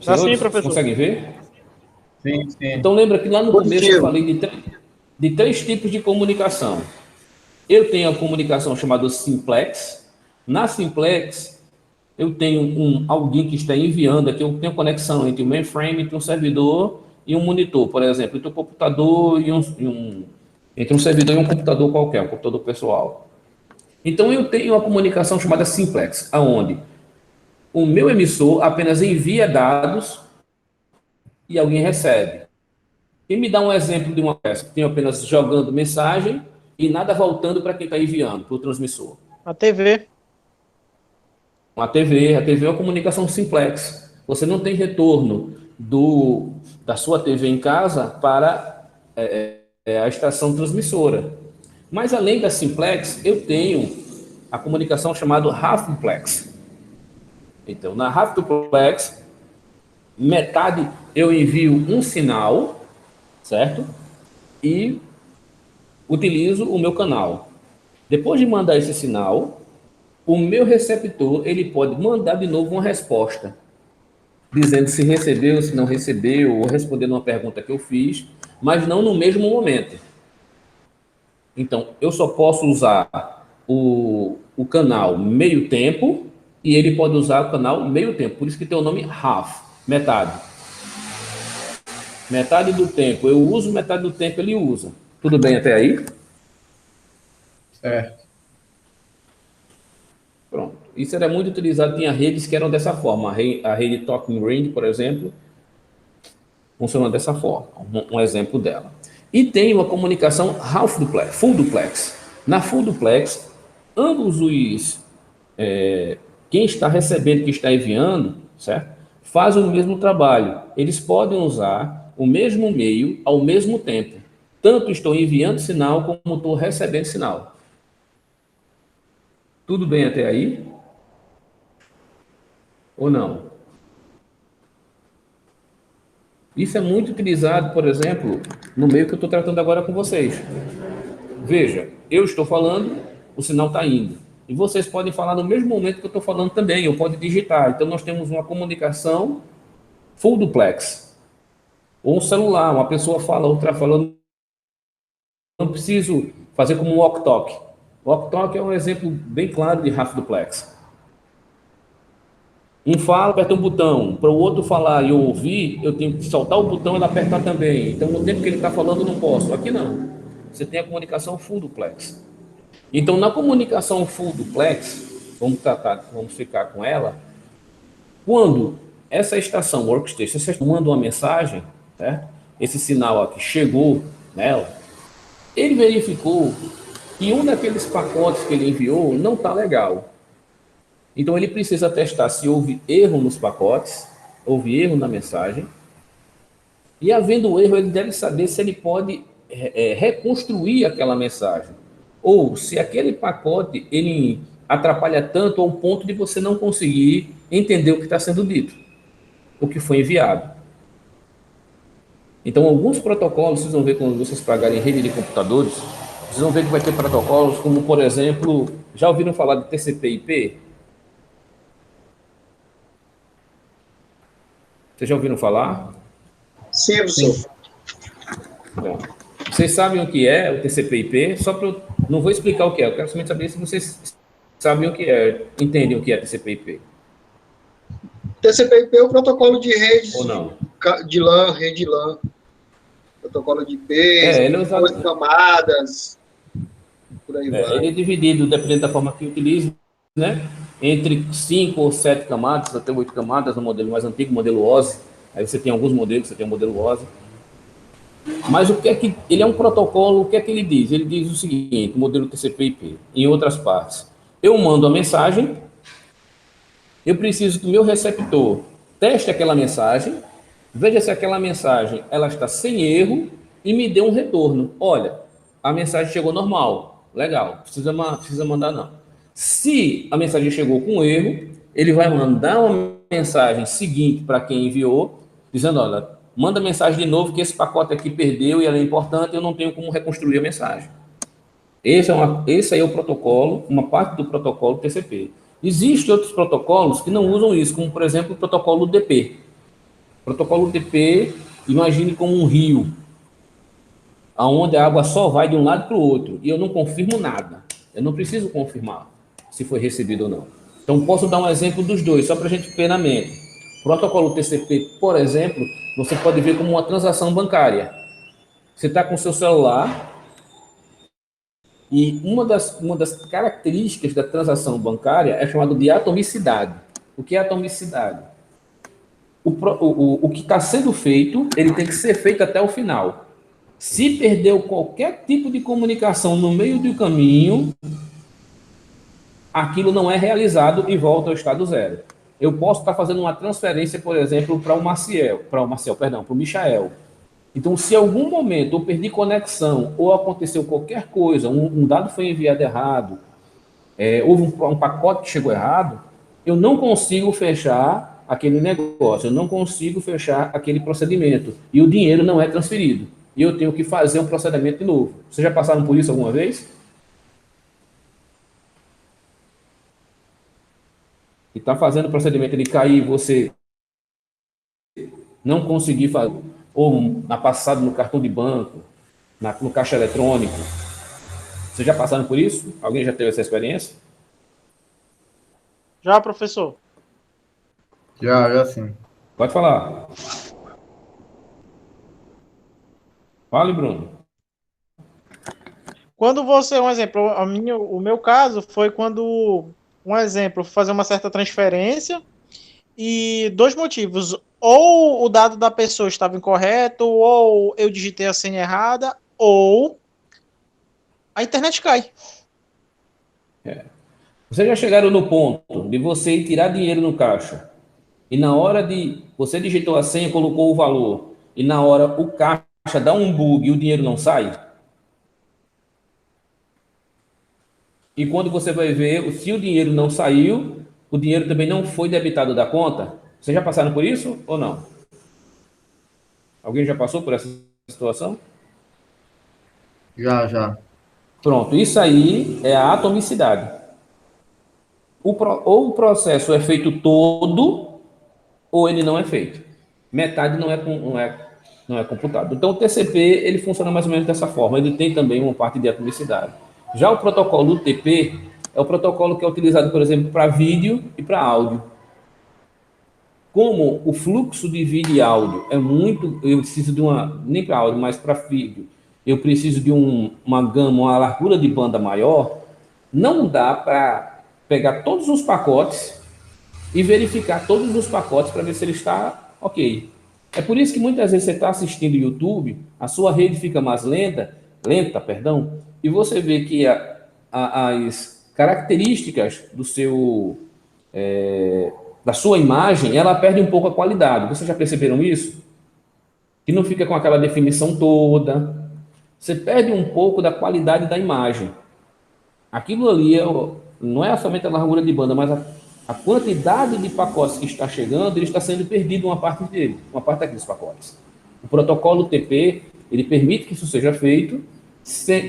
S4: Tá sim,
S1: Senhores,
S4: professor.
S1: conseguem ver?
S2: Sim, sim.
S1: Então lembra que lá no começo
S3: Positivo.
S1: eu falei de três tipos de comunicação. Eu tenho a comunicação chamada simplex. Na simplex, eu tenho alguém que está enviando aqui, eu tenho conexão entre o mainframe, entre um servidor e um monitor, por exemplo, entre um computador entre um servidor e um computador qualquer, um computador pessoal. Então eu tenho uma comunicação chamada simplex, aonde o meu emissor apenas envia dados e alguém recebe. E me dá um exemplo de uma peça que tem apenas jogando mensagem e nada voltando para quem está enviando, para o transmissor.
S4: A TV.
S1: A TV é uma comunicação simplex. Você não tem retorno da sua TV em casa para a estação transmissora. Mas além da simplex, eu tenho a comunicação chamada half duplex. Então, na half duplex, metade eu envio um sinal, certo? E utilizo o meu canal. Depois de mandar esse sinal, o meu receptor ele pode mandar de novo uma resposta, dizendo se recebeu, se não recebeu, ou respondendo uma pergunta que eu fiz, mas não no mesmo momento. Então, eu só posso usar o canal meio tempo e ele pode usar o canal meio tempo. Por isso que tem o nome half, metade. Metade do tempo eu uso, metade do tempo ele usa. Tudo bem até aí?
S2: Certo.
S1: Pronto. Isso era muito utilizado, tinha redes que eram dessa forma. A rede Talking Ring, por exemplo, funciona dessa forma. Um exemplo dela. E tem uma comunicação half duplex, full duplex. Na full duplex, ambos quem está recebendo, que está enviando, certo? Fazem o mesmo trabalho. Eles podem usar o mesmo meio ao mesmo tempo. Tanto estou enviando sinal como estou recebendo sinal. Tudo bem até aí? Ou não? Isso é muito utilizado, por exemplo, no meio que eu estou tratando agora com vocês. Veja, eu estou falando, o sinal está indo. E vocês podem falar no mesmo momento que eu estou falando também, ou pode digitar. Então, nós temos uma comunicação full duplex. Ou um celular, uma pessoa fala, outra falando. Não preciso fazer como um walk-talk. Walk-talk é um exemplo bem claro de half duplex. Um fala, aperta um botão. Para o outro falar e eu ouvir, eu tenho que soltar o botão e ele apertar também. Então, no tempo que ele está falando, eu não posso. Aqui não. Você tem a comunicação full duplex. Então, na comunicação full duplex, vamos ficar com ela. Quando essa estação workstation, você manda uma mensagem, né? Esse sinal aqui chegou nela, ele verificou que um daqueles pacotes que ele enviou não está legal. Então, ele precisa testar se houve erro nos pacotes, houve erro na mensagem. E, havendo erro, ele deve saber se ele pode reconstruir aquela mensagem. Ou se aquele pacote ele atrapalha tanto ao ponto de você não conseguir entender o que está sendo dito, o que foi enviado. Então, alguns protocolos, vocês vão ver quando vocês pagarem rede de computadores, vocês vão ver que vai ter protocolos como, por exemplo, já ouviram falar de TCP/IP? Vocês já ouviram falar?
S3: Sim, professor.
S1: Bom, vocês sabem o que é o TCP/IP? Não vou explicar o que é, eu quero somente saber se vocês sabem o que é, entendem o que é TCP/IP.
S3: TCP/IP é o protocolo de redes
S1: ou não?
S3: de LAN, rede LAN. Protocolo de IP,
S1: ele é usado,
S3: 8 camadas, por aí vai.
S1: ele é dividido, dependendo da forma que utiliza, né? Entre 5 ou 7 camadas, até 8 camadas no modelo mais antigo, modelo OSI. Aí você tem alguns modelos, você tem o modelo OSI. Mas o que é que ele é um protocolo, o que é que ele diz? Ele diz o seguinte, o modelo TCP/IP, em outras partes. Eu mando a mensagem, eu preciso que o meu receptor teste aquela mensagem, veja se aquela mensagem ela está sem erro e me dê um retorno. Olha, a mensagem chegou normal, legal, precisa mandar não. Se a mensagem chegou com erro, ele vai mandar uma mensagem seguinte para quem enviou, dizendo, olha, manda mensagem de novo que esse pacote aqui perdeu e ela é importante, eu não tenho como reconstruir a mensagem. Esse aí é o protocolo, uma parte do protocolo TCP. Existem outros protocolos que não usam isso, como, por exemplo, o protocolo DP. Protocolo UTP, imagine como um rio, onde a água só vai de um lado para o outro, e eu não confirmo nada. Eu não preciso confirmar se foi recebido ou não. Então, posso dar um exemplo dos dois, só para a gente ter na mente. Protocolo TCP, por exemplo, você pode ver como uma transação bancária. Você está com o seu celular, e uma das características da transação bancária é chamado de atomicidade. O que é atomicidade? O que está sendo feito, ele tem que ser feito até o final. Se perdeu qualquer tipo de comunicação no meio do caminho, aquilo não é realizado e volta ao estado zero. Eu posso estar fazendo uma transferência, por exemplo, para o Michael. Então, se em algum momento eu perdi conexão ou aconteceu qualquer coisa, um dado foi enviado errado, houve um pacote que chegou errado, eu não consigo fechar aquele negócio, eu não consigo fechar aquele procedimento e o dinheiro não é transferido. E eu tenho que fazer um procedimento de novo. Vocês já passaram por isso alguma vez? E está fazendo o procedimento de cair, você não conseguir fazer, ou na passada no cartão de banco, no caixa eletrônico. Vocês já passaram por isso? Alguém já teve essa experiência?
S4: Já, professor?
S2: Já sim.
S1: Pode falar. Fale, Bruno.
S4: Quando você, um exemplo, o meu caso foi quando, um exemplo, fazer uma certa transferência e dois motivos. Ou o dado da pessoa estava incorreto, ou eu digitei a senha errada, ou a internet cai.
S1: Vocês já chegaram no ponto de você ir tirar dinheiro no caixa e na hora de você digitou a senha, colocou o valor e na hora o caixa dá um bug e o dinheiro não sai? E quando você vai ver, se o dinheiro não saiu, o dinheiro também não foi debitado da conta? Vocês já passaram por isso ou não? Alguém já passou por essa situação?
S2: Já.
S1: Pronto, isso aí é a atomicidade. Ou o processo é feito todo, ou ele não é feito. Metade não é computado. Então, o TCP ele funciona mais ou menos dessa forma. Ele tem também uma parte de atomicidade. Já o protocolo UTP é o protocolo que é utilizado, por exemplo, para vídeo e para áudio. Como o fluxo de vídeo e áudio é muito, eu preciso de nem para áudio, mas para vídeo, eu preciso de uma gama, uma largura de banda maior, não dá para pegar todos os pacotes e verificar todos os pacotes para ver se ele está ok. É por isso que muitas vezes você está assistindo YouTube, a sua rede fica mais lenta, e você vê que as características da sua imagem, ela perde um pouco a qualidade. Vocês já perceberam isso? Que não fica com aquela definição toda. Você perde um pouco da qualidade da imagem. Aquilo ali não é somente a largura de banda, mas a quantidade de pacotes que está chegando, ele está sendo perdido uma parte dele, uma parte daqueles pacotes. O protocolo TP, ele permite que isso seja feito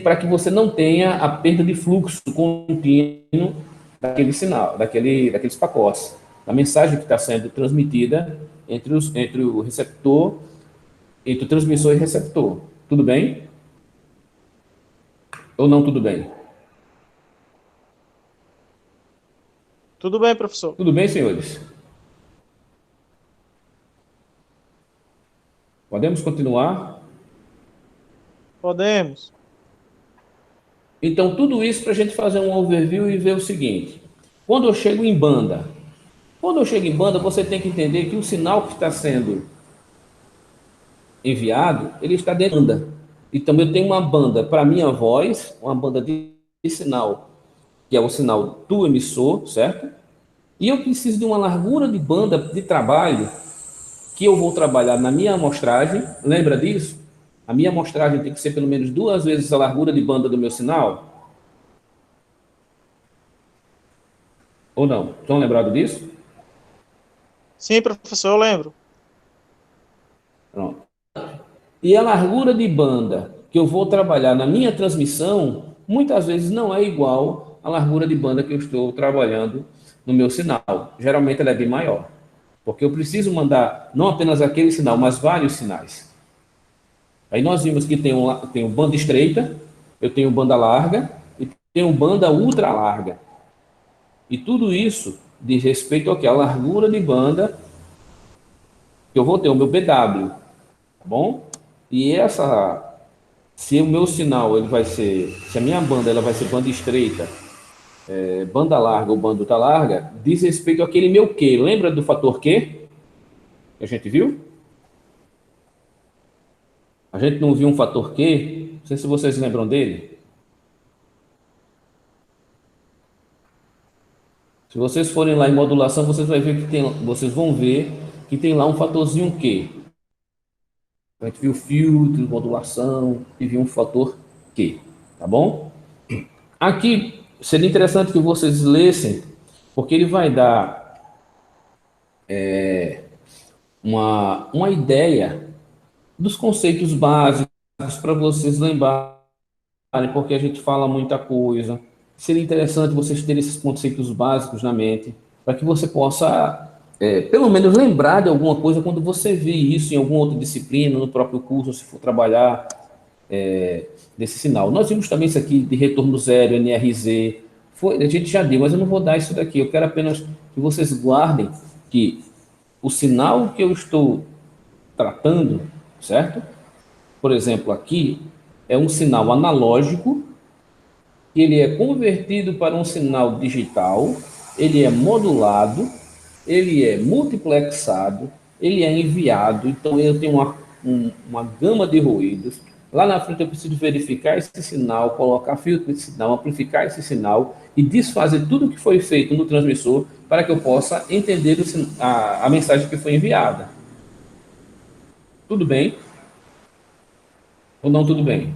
S1: para que você não tenha a perda de fluxo contínuo daquele sinal, daqueles pacotes, da mensagem que está sendo transmitida entre o receptor, entre o transmissor e receptor. Tudo bem? Ou não tudo bem?
S4: Tudo bem, professor?
S1: Tudo bem, senhores? Podemos continuar?
S4: Podemos.
S1: Então, tudo isso para a gente fazer um overview e ver o seguinte. Quando eu chego em banda, você tem que entender que o sinal que está sendo enviado, ele está dentro da banda. Então, eu tenho uma banda para minha voz, uma banda de sinal, que é o sinal do emissor, certo? E eu preciso de uma largura de banda de trabalho que eu vou trabalhar na minha amostragem. Lembra disso? A minha amostragem tem que ser pelo menos 2 vezes a largura de banda do meu sinal? Ou não? Estão lembrados disso?
S4: Sim, professor, eu lembro.
S1: Pronto. E a largura de banda que eu vou trabalhar na minha transmissão, muitas vezes não é igual à largura de banda que eu estou trabalhando no meu sinal. Geralmente ela é bem maior. Porque eu preciso mandar não apenas aquele sinal, mas vários sinais. Aí nós vimos que tenho banda estreita, eu tenho banda larga e tenho banda ultra larga. E tudo isso diz respeito ao que? A largura de banda que eu vou ter, o meu BW, tá bom? E se o meu sinal ele vai ser, se a minha banda ela vai ser banda estreita, banda larga ou banda ultra larga, diz respeito àquele meu Q. Lembra do fator Q que a gente viu? A gente não viu um fator Q? Não sei se vocês lembram dele. Se vocês forem lá em modulação, vocês vão ver que tem lá um fatorzinho Q. A gente viu filtro, modulação e viu um fator Q, tá bom? Aqui seria interessante que vocês lessem, porque ele vai dar uma ideia dos conceitos básicos para vocês lembrarem, porque a gente fala muita coisa. Seria interessante vocês terem esses conceitos básicos na mente, para que você possa, pelo menos, lembrar de alguma coisa quando você vê isso em alguma outra disciplina, no próprio curso, se for trabalhar desse sinal. Nós vimos também isso aqui de retorno zero, NRZ, a gente já deu, mas eu não vou dar isso daqui, eu quero apenas que vocês guardem que o sinal que eu estou tratando, certo? Por exemplo, aqui é um sinal analógico, que ele é convertido para um sinal digital, ele é modulado, ele é multiplexado, ele é enviado, então eu tenho uma gama de ruídos. Lá na frente eu preciso verificar esse sinal, colocar filtro de sinal, amplificar esse sinal e desfazer tudo que foi feito no transmissor para que eu possa entender a mensagem que foi enviada. Tudo bem? Ou não tudo bem?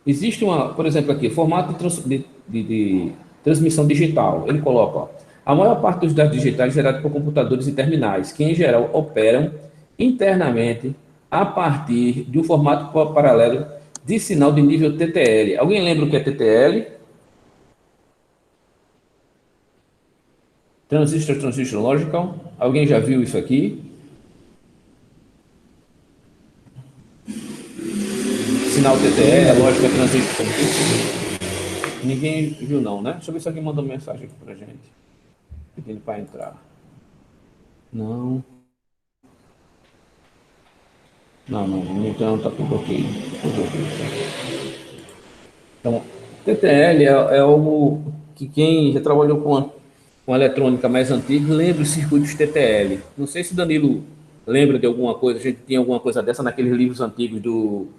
S1: Existe por exemplo aqui, formato de transmissão digital. Ele coloca, ó, a maior parte dos dados digitais gerados por computadores e terminais, que em geral operam internamente a partir de um formato paralelo de sinal de nível TTL. Alguém lembra o que é TTL? Transistor Logical. Alguém já viu isso aqui? Sinal TTL, lógica transistor. Ninguém viu não, né? Deixa eu ver se alguém mandou mensagem aqui pra gente. Pedindo para entrar. Não. Não, então tá tudo ok. Então, TTL é algo que quem já trabalhou com eletrônica mais antiga lembra os circuitos TTL. Não sei se o Danilo lembra de alguma coisa, a gente tinha alguma coisa dessa naqueles livros antigos do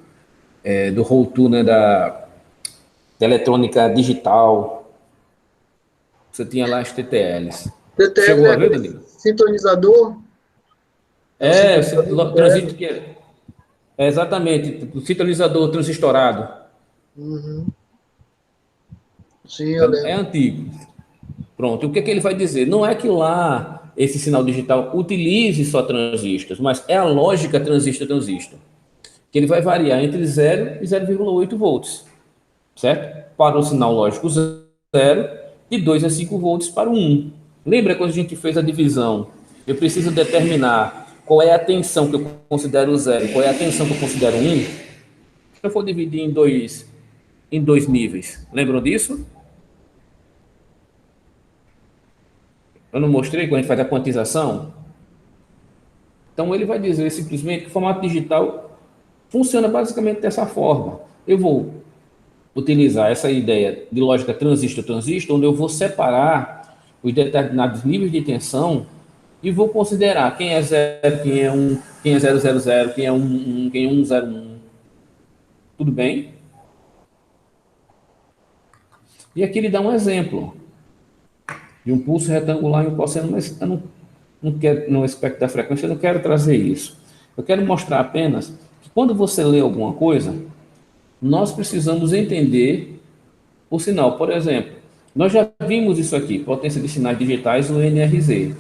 S1: How-To, né, da eletrônica digital. Você tinha lá as TTLs.
S3: TTL
S1: Chegou
S3: é
S1: a ver,
S3: aquele
S1: Danilo?
S3: sintonizador?
S1: Transito que é exatamente, o sintonizador transistorado.
S3: Uhum. Sim, eu
S1: É
S3: lembro.
S1: antigo. Pronto, o que ele vai dizer? Não é que lá esse sinal digital utilize só transistores, mas é a lógica transistor-transistor, que ele vai variar entre 0 e 0,8 volts, certo? Para o sinal lógico 0, de 2 a 5 volts para o 1. Lembra quando a gente fez a divisão? Eu preciso determinar qual é a tensão que eu considero 0, qual é a tensão que eu considero 1. Se eu for dividir em dois níveis, lembram disso? Eu não mostrei quando a gente faz a quantização? Então, ele vai dizer simplesmente que o formato digital funciona basicamente dessa forma. Eu vou utilizar essa ideia de lógica transistor-transistor, onde eu vou separar os determinados níveis de tensão e vou considerar quem é 0, quem é 1, quem é 000, quem é 1, quem é 101. Tudo bem? E aqui ele dá um exemplo de um pulso retangular em um cosseno, mas eu não quero, no aspecto da frequência, eu não quero trazer isso. Eu quero mostrar apenas que quando você lê alguma coisa, nós precisamos entender o sinal. Por exemplo, nós já vimos isso aqui, potência de sinais digitais, o NRZ.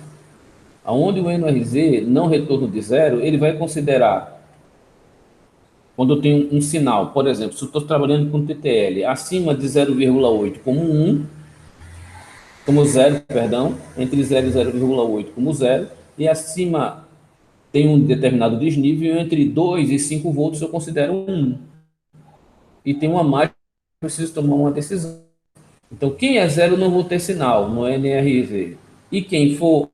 S1: Onde o NRZ, não retorno de zero, ele vai considerar, quando eu tenho um sinal, por exemplo, se eu estou trabalhando com TTL acima de 0,8 como 1, como zero, perdão, entre 0 e 0,8 como zero, e acima tem um determinado desnível, entre 2 e 5 volts eu considero 1. E tem uma margem, eu preciso tomar uma decisão. Então, quem é zero não vou ter sinal no NRZ. E quem for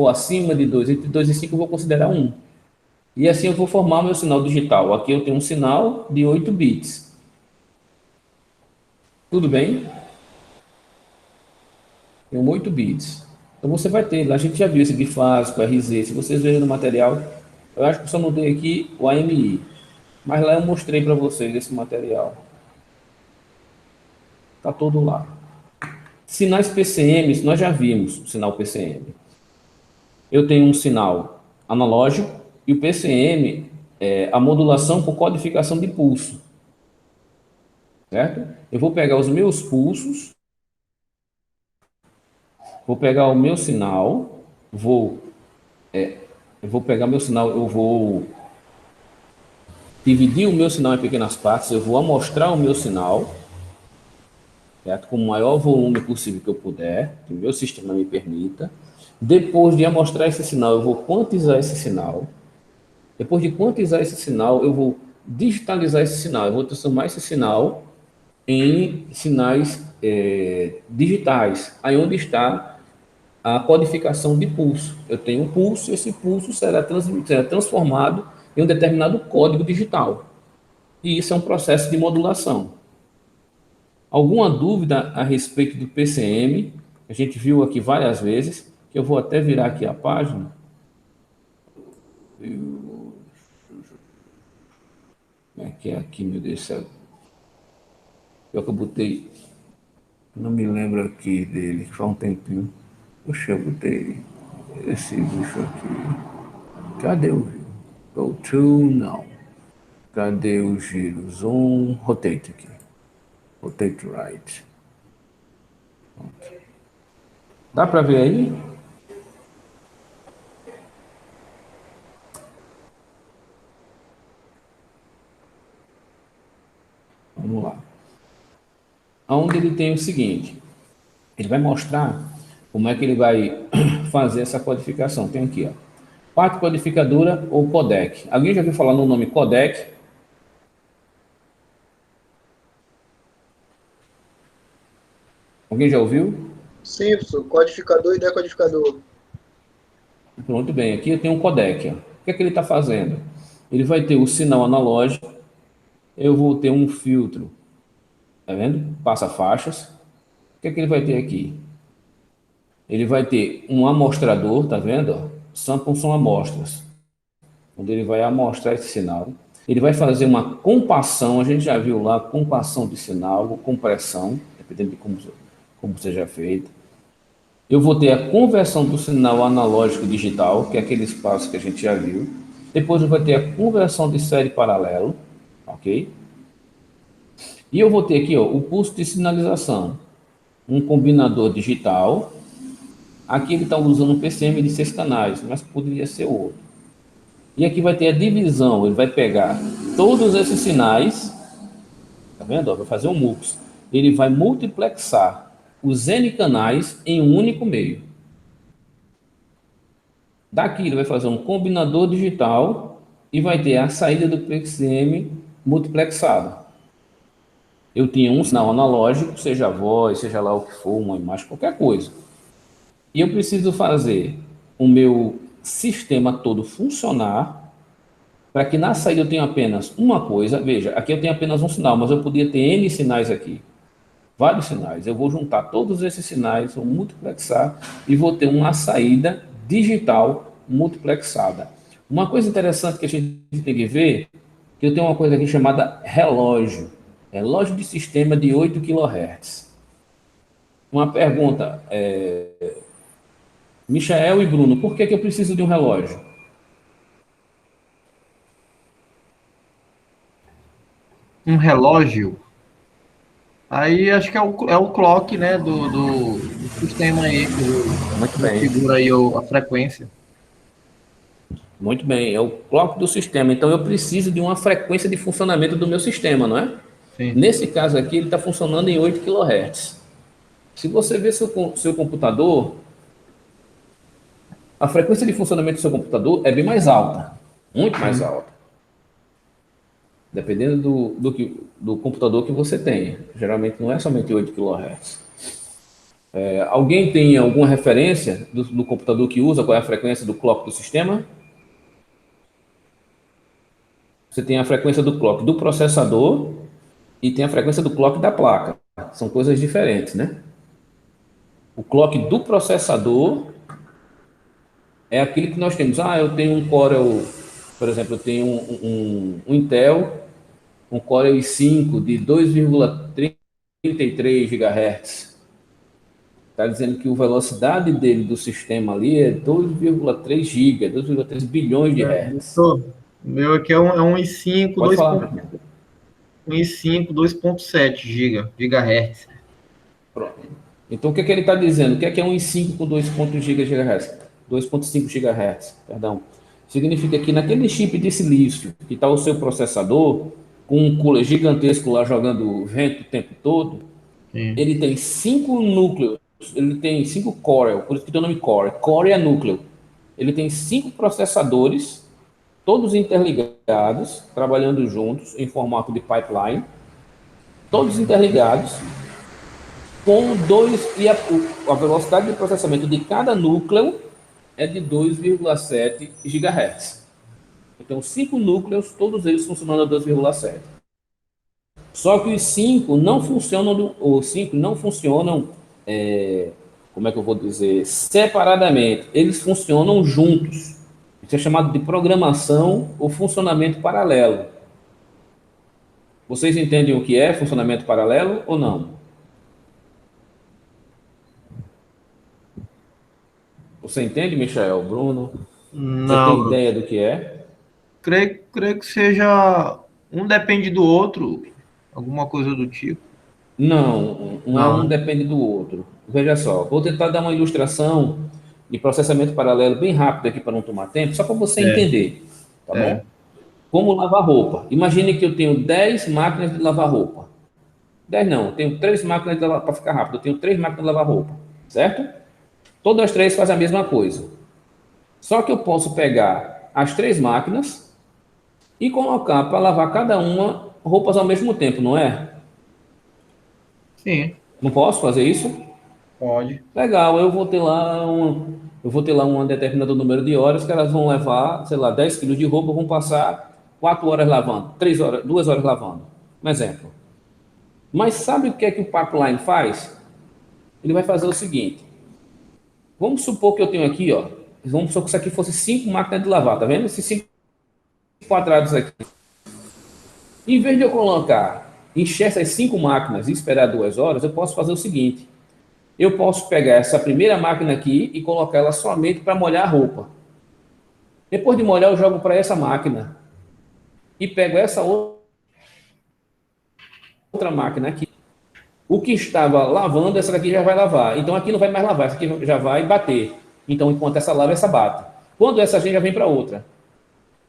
S1: acima de 2, entre 2 e 5 eu vou considerar 1. E assim eu vou formar meu sinal digital. Aqui eu tenho um sinal de 8 bits. Tudo bem? Tem 8 bits. Então você vai ter, a gente já viu esse bifásico, RZ, se vocês verem no material, eu acho que só não dei aqui o AMI, mas lá eu mostrei para vocês esse material. Está todo lá. Sinais PCM, nós já vimos o sinal PCM. Eu tenho um sinal analógico e o PCM é a modulação por codificação de pulso. Certo? Eu vou pegar os meus pulsos, vou pegar o meu sinal, eu vou pegar meu sinal, eu vou dividir o meu sinal em pequenas partes, eu vou amostrar o meu sinal, certo? Com o maior volume possível que eu puder, que o meu sistema me permita. Depois de amostrar esse sinal, eu vou quantizar esse sinal. Depois de quantizar esse sinal, eu vou digitalizar esse sinal. Eu vou transformar esse sinal em sinais digitais. Aí onde está a codificação de pulso. Eu tenho um pulso e esse pulso será transformado em um determinado código digital. E isso é um processo de modulação. Alguma dúvida a respeito do PCM? A gente viu aqui várias vezes, que eu vou até virar aqui a página. Como é que é aqui, meu Deus do céu? Eu botei, não me lembro aqui dele, faz um tempinho. Puxa, eu botei esse bicho aqui. Cadê o giro? Go to, não. Cadê o giro? Zoom, rotate aqui. Rotate right. Pronto. Dá para ver aí? Vamos lá. Onde ele tem o seguinte, ele vai mostrar como é que ele vai fazer essa codificação. Tem aqui, ó, parte codificadora ou codec. Alguém já ouviu falar no nome codec? Alguém já ouviu?
S3: Sim, professor. Codificador e decodificador.
S1: Pronto, bem. Aqui eu tenho um codec. Ó. O que é que ele está fazendo? Ele vai ter o sinal analógico, eu vou ter um filtro, tá vendo? Passa faixas. O que é que ele vai ter aqui? Ele vai ter um amostrador, tá vendo? Samples são amostras, onde ele vai amostrar esse sinal. Ele vai fazer uma compassão, a gente já viu lá, compassão de sinal, ou compressão, dependendo de como seja feito. Eu vou ter a conversão do sinal analógico digital, que é aquele espaço que a gente já viu. Depois eu vou ter a conversão de série paralelo, ok? E eu vou ter aqui, ó, o pulso de sinalização, um combinador digital. Aqui ele está usando um PCM de 6 canais, mas poderia ser outro. E aqui vai ter a divisão, ele vai pegar todos esses sinais, tá vendo? Vai fazer um MUX. Ele vai multiplexar os N canais em um único meio. Daqui ele vai fazer um combinador digital e vai ter a saída do PCM multiplexada. Eu tinha um sinal analógico, seja voz, seja lá o que for, uma imagem, qualquer coisa. E eu preciso fazer o meu sistema todo funcionar para que na saída eu tenha apenas uma coisa. Veja, aqui eu tenho apenas um sinal, mas eu podia ter N sinais aqui. Vários sinais. Eu vou juntar todos esses sinais, vou multiplexar e vou ter uma saída digital multiplexada. Uma coisa interessante que a gente tem que ver, que eu tenho uma coisa aqui chamada relógio. Relógio de sistema de 8 kHz. Uma pergunta, Michael e Bruno, por que eu preciso de um relógio?
S2: Um relógio. Aí acho que é o clock, né, do sistema aí,
S1: Muito
S2: que
S1: bem.
S2: configura aí a frequência.
S1: Muito bem, é o clock do sistema. Então eu preciso de uma frequência de funcionamento do meu sistema, não é?
S2: Sim.
S1: Nesse caso aqui, ele está funcionando em 8 kHz. Se você vê seu computador, a frequência de funcionamento do seu computador é bem mais alta, muito mais alta, dependendo do computador que você tenha. Geralmente não é somente 8 kHz. Alguém tem alguma referência do computador que usa, qual é a frequência do clock do sistema? Você tem a frequência do clock do processador e tem a frequência do clock da placa. São coisas diferentes, né? O clock do processador é aquele que nós temos. Eu tenho um Corel, por exemplo, eu tenho um Intel, um Corel i5 de 2,33 GHz. Está dizendo que a velocidade dele do sistema ali é 2,3 GB, 2,3 bilhões de hertz.
S2: O meu aqui é um i5,
S1: Pode falar.
S2: um i5 2.7 gigahertz.
S1: Pronto. Então, o que ele está dizendo? O que é um i5 com 2,5 GHz? 2,5 GHz, perdão. Significa que naquele chip de silício que está o seu processador, com um cooler gigantesco lá jogando vento o tempo todo,
S2: Sim.
S1: ele tem 5 núcleos, ele tem 5 core, por isso que tem o nome core. Core é núcleo. Ele tem 5 processadores, todos interligados, trabalhando juntos em formato de pipeline, todos interligados, com a velocidade de processamento de cada núcleo é de 2,7 GHz. Então, 5 núcleos, todos eles funcionando a 2,7. Só que os 5 não funcionam, como é que eu vou dizer, separadamente. Eles funcionam juntos. Isso é chamado de programação ou funcionamento paralelo. Vocês entendem o que é funcionamento paralelo ou não? Você entende, Michael, Bruno? Você
S2: Não,
S1: tem ideia do que é?
S2: creio que seja um depende do outro, alguma coisa do tipo.
S1: Não é um depende do outro. Veja só, vou tentar dar uma ilustração de processamento paralelo bem rápido aqui para não tomar tempo, só para você entender, tá bom? Como lavar roupa. Imagine que eu tenho 10 máquinas de lavar roupa. 10 não, eu tenho 3 máquinas de lavar, para ficar rápido, eu tenho 3 máquinas de lavar roupa, certo? Todas as 3 fazem a mesma coisa. Só que eu posso pegar as 3 máquinas e colocar para lavar cada uma roupas ao mesmo tempo, não é?
S2: Sim,
S1: Não posso fazer isso?
S2: pode.
S1: Legal, eu vou ter lá um determinado número de horas que elas vão levar, sei lá, 10 quilos de roupa, vão passar 4 horas lavando, 3 horas, 2 horas lavando. Um exemplo. Mas sabe o que é que o pipeline faz? Ele vai fazer o seguinte. Vamos supor que eu tenho aqui, ó. Vamos supor que isso aqui fosse 5 máquinas de lavar, tá vendo? Esses 5 quadrados aqui. Em vez de eu colocar, encher essas 5 máquinas e esperar 2 horas, eu posso fazer o seguinte. Eu posso pegar essa primeira máquina aqui e colocar ela somente para molhar a roupa. Depois de molhar, eu jogo para essa máquina. E pego essa outra máquina aqui. O que estava lavando, essa daqui já vai lavar. Então aqui não vai mais lavar, essa aqui já vai bater. Então, enquanto essa lava, essa bate. Quando essa gente já vem para outra.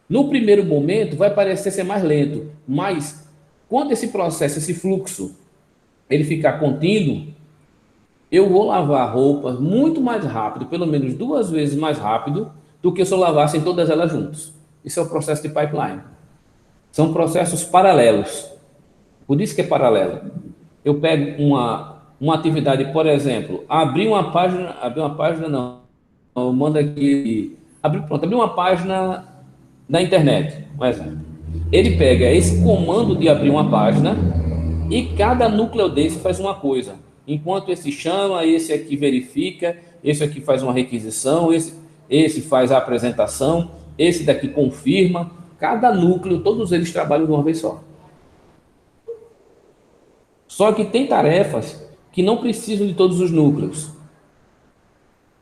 S1: No primeiro momento, vai parecer ser mais lento. Mas, quando esse processo, esse fluxo, ele ficar contínuo, eu vou lavar roupas muito mais rápido, pelo menos 2 vezes mais rápido, do que se eu lavasse todas elas juntas. Isso é o processo de pipeline. São processos paralelos. Por isso que é paralelo. Eu pego uma atividade, por exemplo, abrir uma página não, eu mando aqui, abrir uma página na internet, um exemplo. Ele pega esse comando de abrir uma página e cada núcleo desse faz uma coisa. Enquanto esse chama, esse aqui verifica, esse aqui faz uma requisição, esse faz a apresentação, esse daqui confirma. Cada núcleo, todos eles trabalham de uma vez só. Só que tem tarefas que não precisam de todos os núcleos.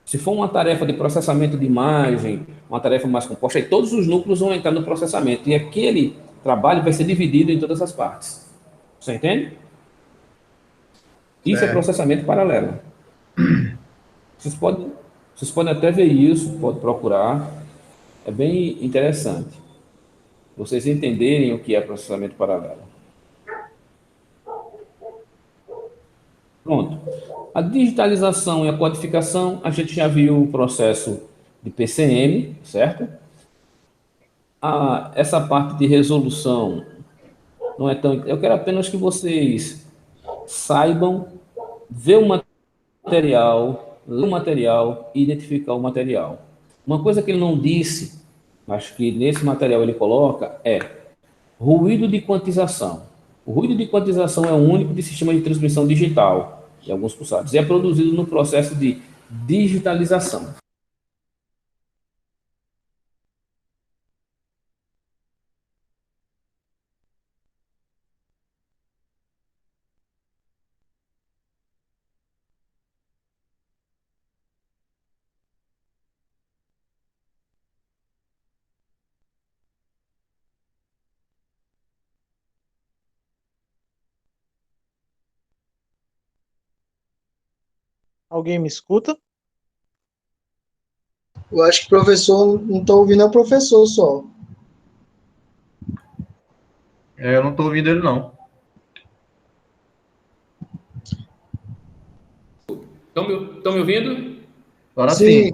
S1: Se for uma tarefa de processamento de imagem, uma tarefa mais composta, aí todos os núcleos vão entrar no processamento. E aquele trabalho vai ser dividido em todas as partes. Você entende? Isso é processamento paralelo. Vocês podem até ver isso, pode procurar. É bem interessante. Vocês entenderem o que é processamento paralelo. Pronto. A digitalização e a codificação, a gente já viu o processo de PCM, certo? Essa parte de resolução não é tão. Eu quero apenas que vocês saibam ver o material, ler o material e identificar o material. Uma coisa que ele não disse, acho que nesse material ele coloca, é ruído de quantização. O ruído de quantização é o único de sistema de transmissão digital de alguns pulsados e é produzido no processo de digitalização.
S4: Alguém me escuta?
S3: Eu acho que o professor não está ouvindo, é o professor só.
S2: Eu não estou ouvindo ele, não.
S1: Estão me ouvindo?
S2: Agora
S3: Sim.
S2: sim.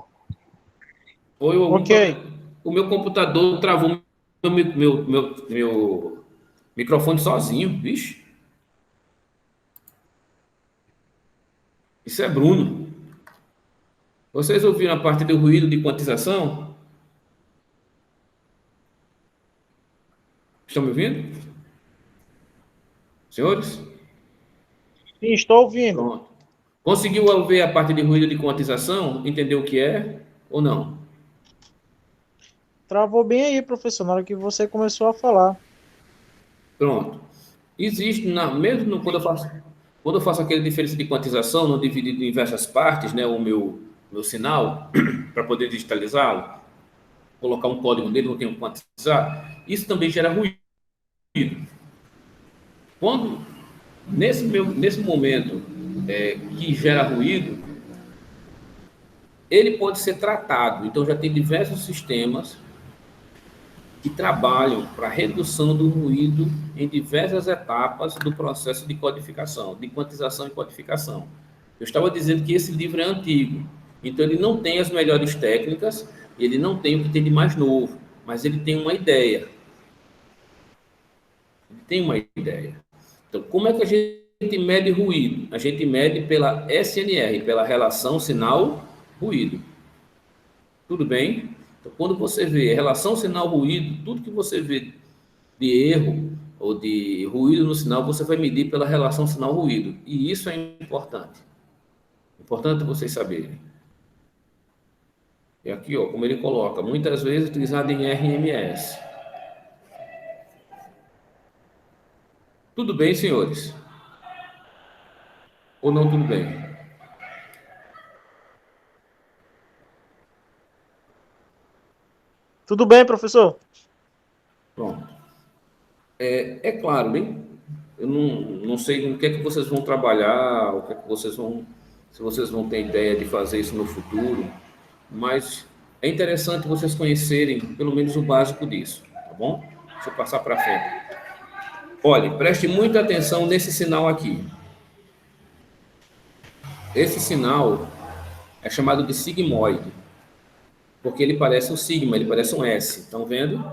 S1: Foi algum
S4: Ok.
S1: problema? O meu computador travou meu microfone sozinho, bicho. Isso é Bruno. Vocês ouviram a parte do ruído de quantização? Estão me ouvindo? Senhores?
S4: Sim, estou ouvindo.
S1: Pronto. Conseguiu ouvir a parte de ruído de quantização? Entendeu o que é ou não?
S4: Travou bem aí, professor, na hora que você começou a falar.
S1: Pronto. Existe, mesmo quando eu faço aquele diferença de quantização, não dividido em diversas partes, né, o meu sinal, para poder digitalizá-lo, colocar um código nele, não tenho que quantizar, isso também gera ruído. Quando, nesse momento que gera ruído, ele pode ser tratado. Então, já tem diversos sistemas que trabalham para redução do ruído em diversas etapas do processo de codificação, de quantização e codificação. Eu estava dizendo que esse livro é antigo, então ele não tem as melhores técnicas, ele não tem o que tem de mais novo, mas ele tem uma ideia. Ele tem uma ideia. Então, como é que a gente mede ruído? A gente mede pela SNR, pela relação sinal-ruído. Tudo bem? Então, quando você vê relação sinal-ruído, tudo que você vê de erro ou de ruído no sinal, você vai medir pela relação sinal-ruído. E isso é importante. Importante vocês saberem. E aqui, ó, como ele coloca, muitas vezes utilizado em RMS. Tudo bem, senhores? Ou não tudo bem?
S4: Tudo bem, professor?
S1: Pronto. É claro, bem, eu não sei o que é que vocês vão trabalhar, o que é que vocês vão, se vocês vão ter ideia de fazer isso no futuro, mas é interessante vocês conhecerem pelo menos o básico disso, tá bom? Deixa eu passar para frente. Olha, preste muita atenção nesse sinal aqui. Esse sinal é chamado de sigmoide, porque ele parece um sigma, ele parece um S. Estão vendo?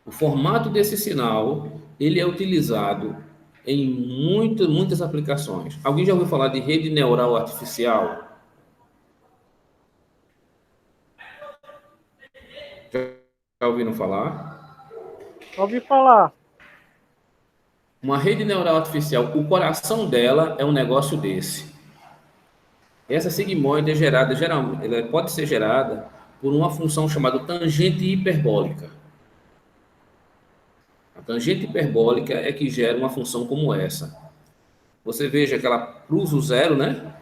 S1: O formato desse sinal, ele é utilizado em muitas aplicações. Alguém já ouviu falar de rede neural artificial? Já ouviram falar?
S4: Ouvi falar.
S1: Uma rede neural artificial, o coração dela é um negócio desse. Essa sigmoide é gerada, geralmente, ela pode ser gerada por uma função chamada tangente hiperbólica. A tangente hiperbólica é que gera uma função como essa. Você veja que ela cruza o zero, né?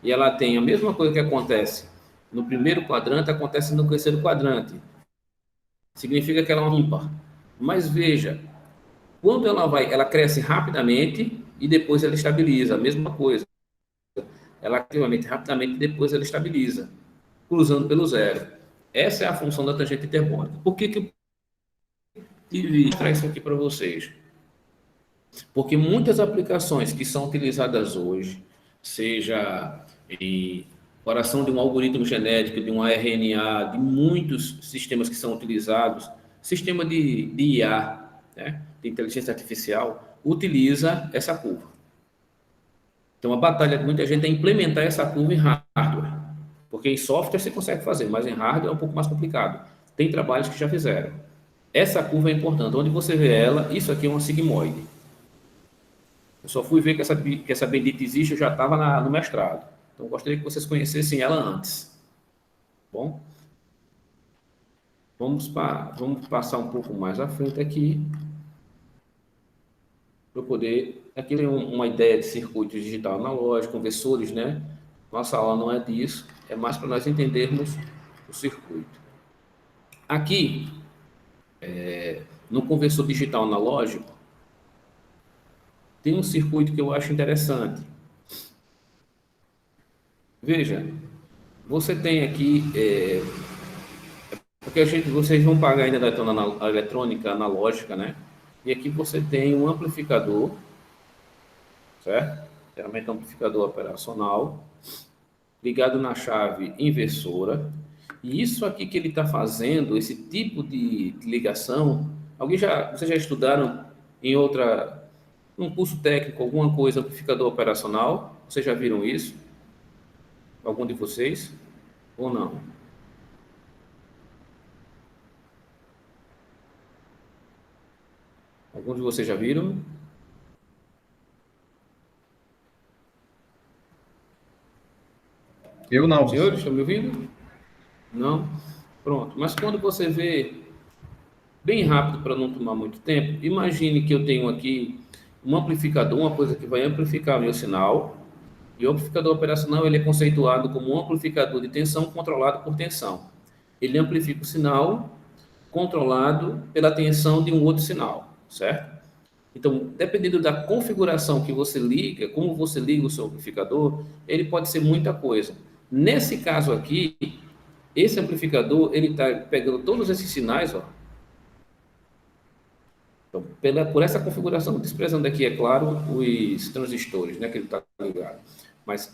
S1: E ela tem a mesma coisa que acontece no primeiro quadrante, acontece no terceiro quadrante. Significa que ela é uma ímpar. Mas veja, quando ela cresce rapidamente e depois ela estabiliza, a mesma coisa. Ela ativamente, rapidamente e depois ela estabiliza, cruzando pelo zero. Essa é a função da tangente hiperbólica. Por que eu tive que mostrar isso aqui para vocês? Porque muitas aplicações que são utilizadas hoje, seja em oração de um algoritmo genético, de um RNA, de muitos sistemas que são utilizados, sistema de IA, né, de inteligência artificial, utiliza essa curva. Então, a batalha de muita gente é implementar essa curva em hardware, porque em software você consegue fazer, mas em hardware é um pouco mais complicado. Tem trabalhos que já fizeram. Essa curva é importante. Onde você vê ela, isso aqui é uma sigmoide. Eu só fui ver que essa bendita existe, eu já estava no mestrado. Então, eu gostaria que vocês conhecessem ela antes. Bom, vamos passar um pouco mais à frente aqui, para eu poder... Aqui tem uma ideia de circuito digital analógico, conversores, né? Nossa aula não é disso, é mais para nós entendermos o circuito. Aqui, no conversor digital analógico, tem um circuito que eu acho interessante. Veja, você tem aqui, porque vocês vão pagar ainda da eletrônica analógica, né? E aqui você tem um amplificador, certo? Geralmente é um amplificador operacional, ligado na chave inversora. E isso aqui que ele está fazendo, esse tipo de ligação, vocês já estudaram em num curso técnico, alguma coisa, amplificador operacional? Vocês já viram isso? Algum de vocês? Ou não? Alguns de vocês já viram?
S2: Eu não.
S1: Senhores, estão me ouvindo? Não? Pronto. Mas quando você vê, bem rápido para não tomar muito tempo, imagine que eu tenho aqui um amplificador, uma coisa que vai amplificar meu sinal, e o amplificador operacional ele é conceituado como um amplificador de tensão controlado por tensão. Ele amplifica o sinal controlado pela tensão de um outro sinal, certo? Então, dependendo da configuração que você liga, como você liga o seu amplificador, ele pode ser muita coisa. Nesse caso aqui, esse amplificador, ele está pegando todos esses sinais, ó. Então, por essa configuração, desprezando aqui, é claro, os transistores, né, que ele está ligado. Mas,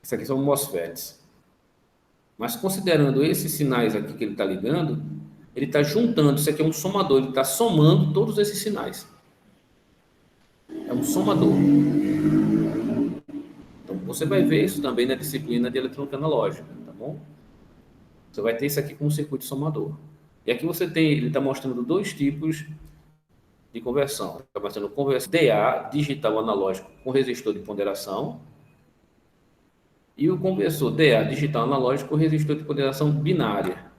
S1: isso aqui são MOSFETs. Mas, considerando esses sinais aqui que ele está ligando, ele está juntando, isso aqui é um somador, ele está somando todos esses sinais. É um somador. Então, você vai ver isso também na disciplina de eletrônica analógica, tá bom? Você vai ter isso aqui como circuito somador. E aqui você tem, ele está mostrando dois tipos de conversão. Está mostrando conversão DA, digital analógico, com resistor de ponderação, e o conversor DA, digital analógico, com resistor de ponderação binária.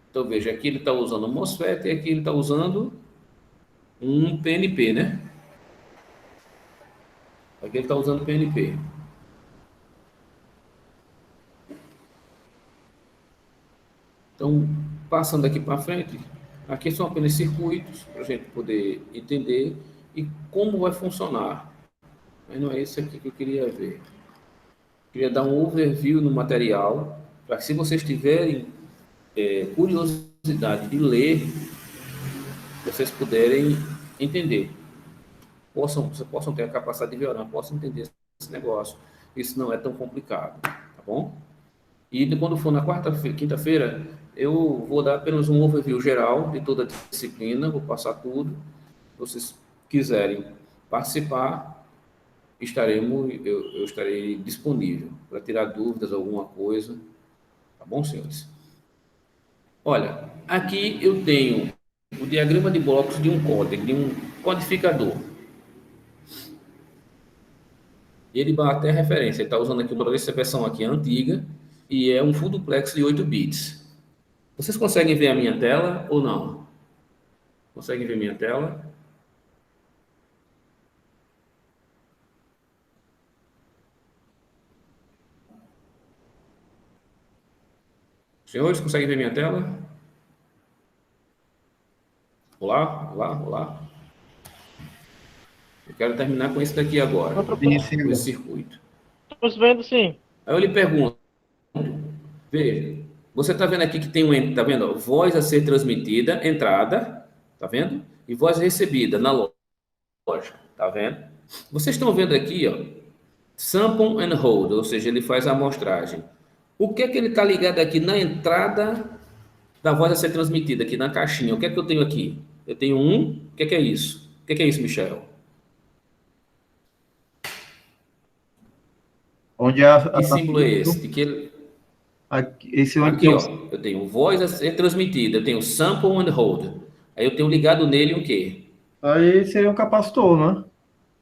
S1: Então, veja, aqui ele está usando um MOSFET e aqui ele está usando um PNP, né? Aqui ele está usando PNP. Então, passando aqui para frente, aqui são apenas circuitos para a gente poder entender e como vai funcionar. Mas não é isso aqui que eu queria ver. Queria dar um overview no material, para que se vocês tiverem curiosidade de ler, vocês puderem entender. Vocês possam ter a capacidade de ver, possam entender esse negócio. Isso não é tão complicado, tá bom? E quando for na quinta-feira, eu vou dar apenas um overview geral de toda a disciplina, vou passar tudo. Se vocês quiserem participar, eu estarei disponível para tirar dúvidas, alguma coisa. Tá bom, senhores? Olha, aqui eu tenho o diagrama de blocos de um códec, de um codificador. Ele bate a referência, ele está usando aqui essa versão aqui antiga, e é um full duplex de 8 bits. Vocês conseguem ver a minha tela ou não? Conseguem ver minha tela? Senhores, conseguem ver minha tela? Olá, olá, olá. Eu quero terminar com esse daqui agora, com esse circuito.
S4: Estamos vendo, sim.
S1: Aí eu lhe pergunto, veja, você está vendo aqui que tem tá vendo? Voz a ser transmitida, entrada, tá vendo? E voz recebida, na lógica. Tá vendo? Vocês estão vendo aqui, ó, sample and hold, ou seja, ele faz a amostragem. O que é que ele está ligado aqui na entrada da voz a ser transmitida, aqui na caixinha? O que é que eu tenho aqui? Eu tenho o que é isso? O que é isso, Michel?
S2: Onde
S1: Que símbolo é esse? De que ele...
S2: esse onde
S1: Aqui,
S2: tem
S1: ó, eu tenho voz a ser transmitida, eu tenho sample and hold. Aí eu tenho ligado nele o quê?
S2: aí seria um capacitor, né?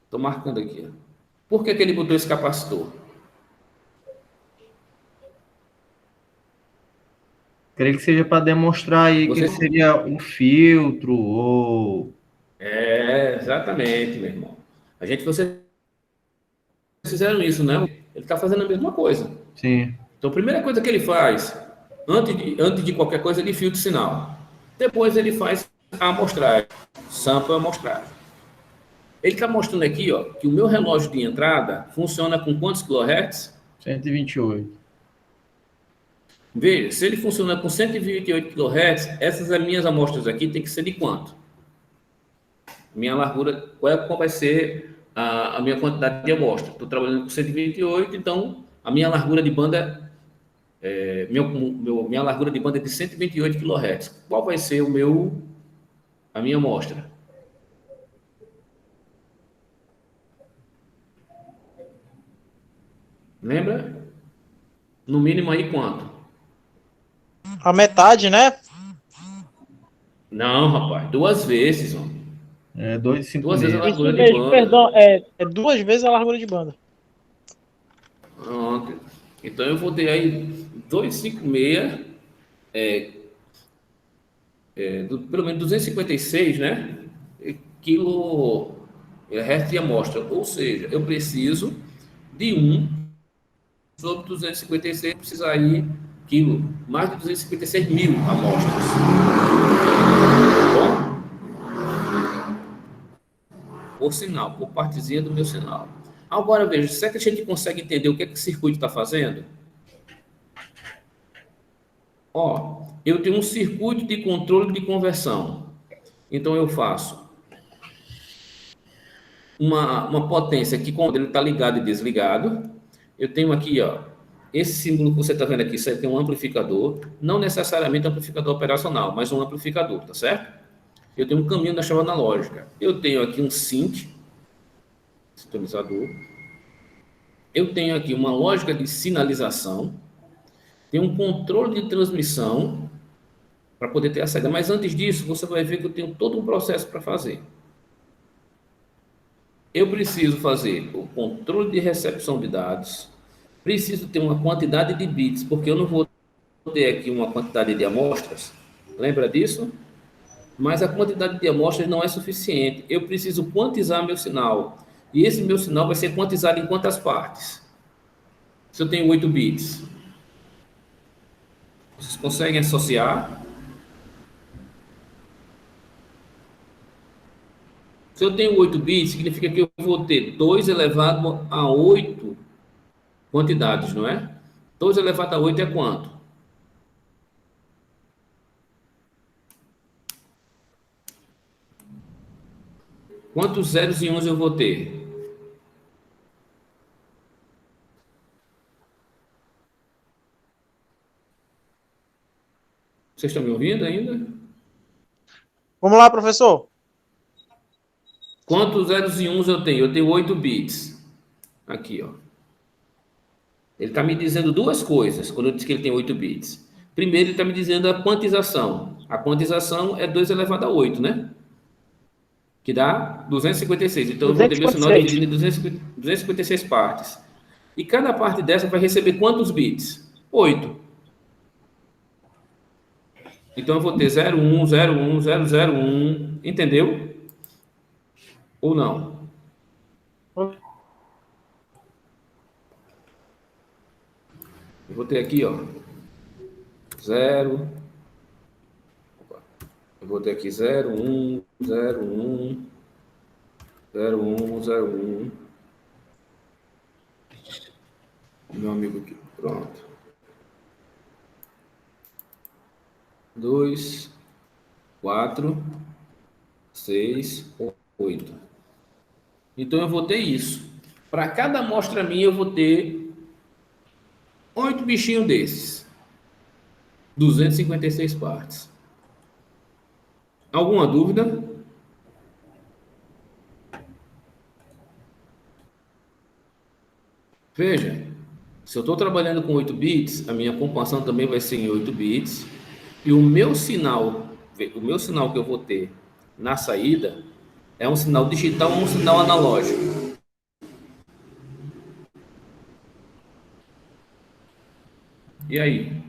S1: Estou marcando aqui, ó. Por que ele botou esse capacitor?
S2: Creio que seja para demonstrar aí que
S1: Você...
S2: seria um filtro ou...
S1: Exatamente, meu irmão. Vocês fizeram isso, né? Ele está fazendo a mesma coisa.
S2: Sim.
S1: Então, a primeira coisa que ele faz, antes de qualquer coisa, ele filtra o sinal. Depois ele faz a amostragem, sample a amostragem. Ele está mostrando aqui, ó, que o meu relógio de entrada funciona com quantos kHz?
S2: 128.
S1: Veja, se ele funciona com 128 kHz, essas minhas amostras aqui tem que ser de quanto? Minha largura, qual vai ser a minha quantidade de amostra? Estou trabalhando com 128, então a minha largura de banda minha largura de banda é de 128 kHz. Qual vai ser a minha amostra? Lembra? No mínimo aí quanto?
S4: A metade, né?
S1: Não, rapaz, duas vezes, homem.
S2: É
S1: Duas vezes a
S2: 256.
S1: largura
S4: Isso
S1: de
S4: mesmo,
S1: banda.
S4: perdão, é 2 vezes a largura de banda.
S1: Pronto. Então eu vou ter aí 256, pelo menos 256, né? Quilo resto de amostra. Ou seja, eu preciso de 1 sobre 256, precisa aí mais de 256 mil amostras. Tá bom? Por sinal, por partezinha do meu sinal. Agora veja, será que a gente consegue entender o que é que o circuito está fazendo? Ó, eu tenho um circuito de controle de conversão. Então eu faço uma potência que quando ele está ligado e desligado, eu tenho aqui, ó, esse símbolo que você está vendo aqui, isso aqui é um amplificador, não necessariamente um amplificador operacional, mas um amplificador, tá certo? Eu tenho um caminho da chave analógica. Eu tenho aqui um sync, sintonizador. Eu tenho aqui uma lógica de sinalização. Tenho um controle de transmissão para poder ter a saída. Mas antes disso, você vai ver que eu tenho todo um processo para fazer. Eu preciso fazer o controle de recepção de dados, preciso ter uma quantidade de bits, porque eu não vou ter aqui uma quantidade de amostras, lembra disso? Mas a quantidade de amostras não é suficiente. Eu preciso quantizar meu sinal. E esse meu sinal vai ser quantizado em quantas partes? Se eu tenho 8 bits, vocês conseguem associar? Se eu tenho 8 bits, significa que eu vou ter 2 elevado a 8 quantidades, não é? 2 elevado a 8 é quanto? Quantos zeros e uns eu vou ter? Vocês estão me ouvindo ainda?
S4: Vamos lá, professor.
S1: Quantos zeros e uns eu tenho? Eu tenho 8 bits. Aqui, ó. Ele está me dizendo duas coisas quando eu disse que ele tem 8 bits. Primeiro, ele está me dizendo a quantização. A quantização é 2 elevado a 8, né? Que dá 256. Então, eu vou ter meu sinal
S4: 256.
S1: dividido em 256 partes. E cada parte dessa vai receber quantos bits? 8. Então, eu vou ter 01, 01, 001. Entendeu? Ou não? Eu vou ter aqui, ó. 0. Eu vou ter aqui 01, 01, 01, 01. Meu amigo aqui. Pronto. 2, 4, 6, 8. Então eu vou ter isso. Para cada amostra minha, eu vou ter 8 bichinhos desses. 256 partes. Alguma dúvida? Veja, se eu estou trabalhando com 8 bits, a minha computação também vai ser em 8 bits. E o meu sinal que eu vou ter na saída é um sinal digital ou um sinal analógico. E aí?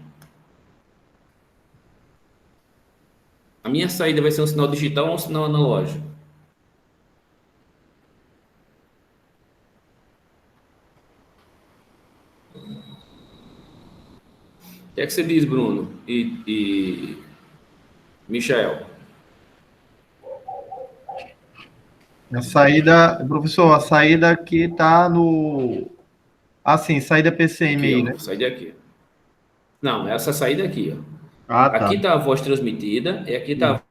S1: A minha saída vai ser um sinal digital ou um sinal analógico? O que é que você diz, Bruno e Michael?
S2: A saída, professor, a saída aqui tá no. Assim, saída
S1: Aqui,
S2: PCMI,
S1: ó,
S2: né?
S1: saída aqui. Não, essa saída aqui, ó.
S2: Ah, tá.
S1: Aqui está a voz transmitida e aqui
S2: Sim.
S1: está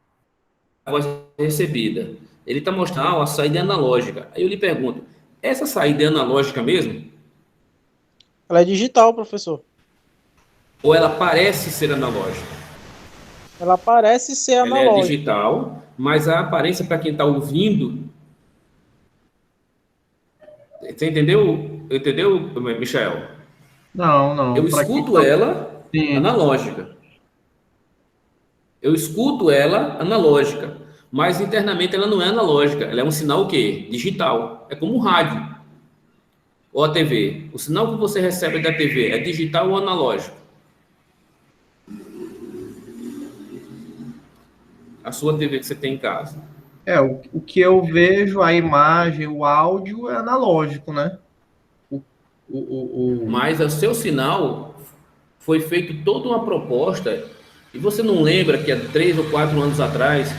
S1: a voz recebida. Ele está mostrando, a saída é analógica. Aí eu lhe pergunto, essa saída é analógica mesmo?
S4: Ela é digital, professor.
S1: Ou ela parece ser analógica?
S4: Ela parece ser
S1: Ela é
S4: analógica.
S1: digital, mas a aparência para quem está ouvindo, você entendeu? Entendeu, Michael?
S2: Não, não.
S1: Eu
S2: Para quem
S1: escuto
S2: tá.
S1: ela
S2: Sim,
S1: analógica. Eu escuto ela analógica, mas internamente ela não é analógica. Ela é um sinal o quê? Digital. É como um rádio ou a TV. O sinal que você recebe da TV é digital ou analógico? A sua TV que você tem em casa.
S2: o que eu vejo, a imagem, o áudio é analógico, né? O, o...
S1: Mas o seu sinal foi feito toda uma proposta e você não lembra que há 3 ou 4 anos atrás,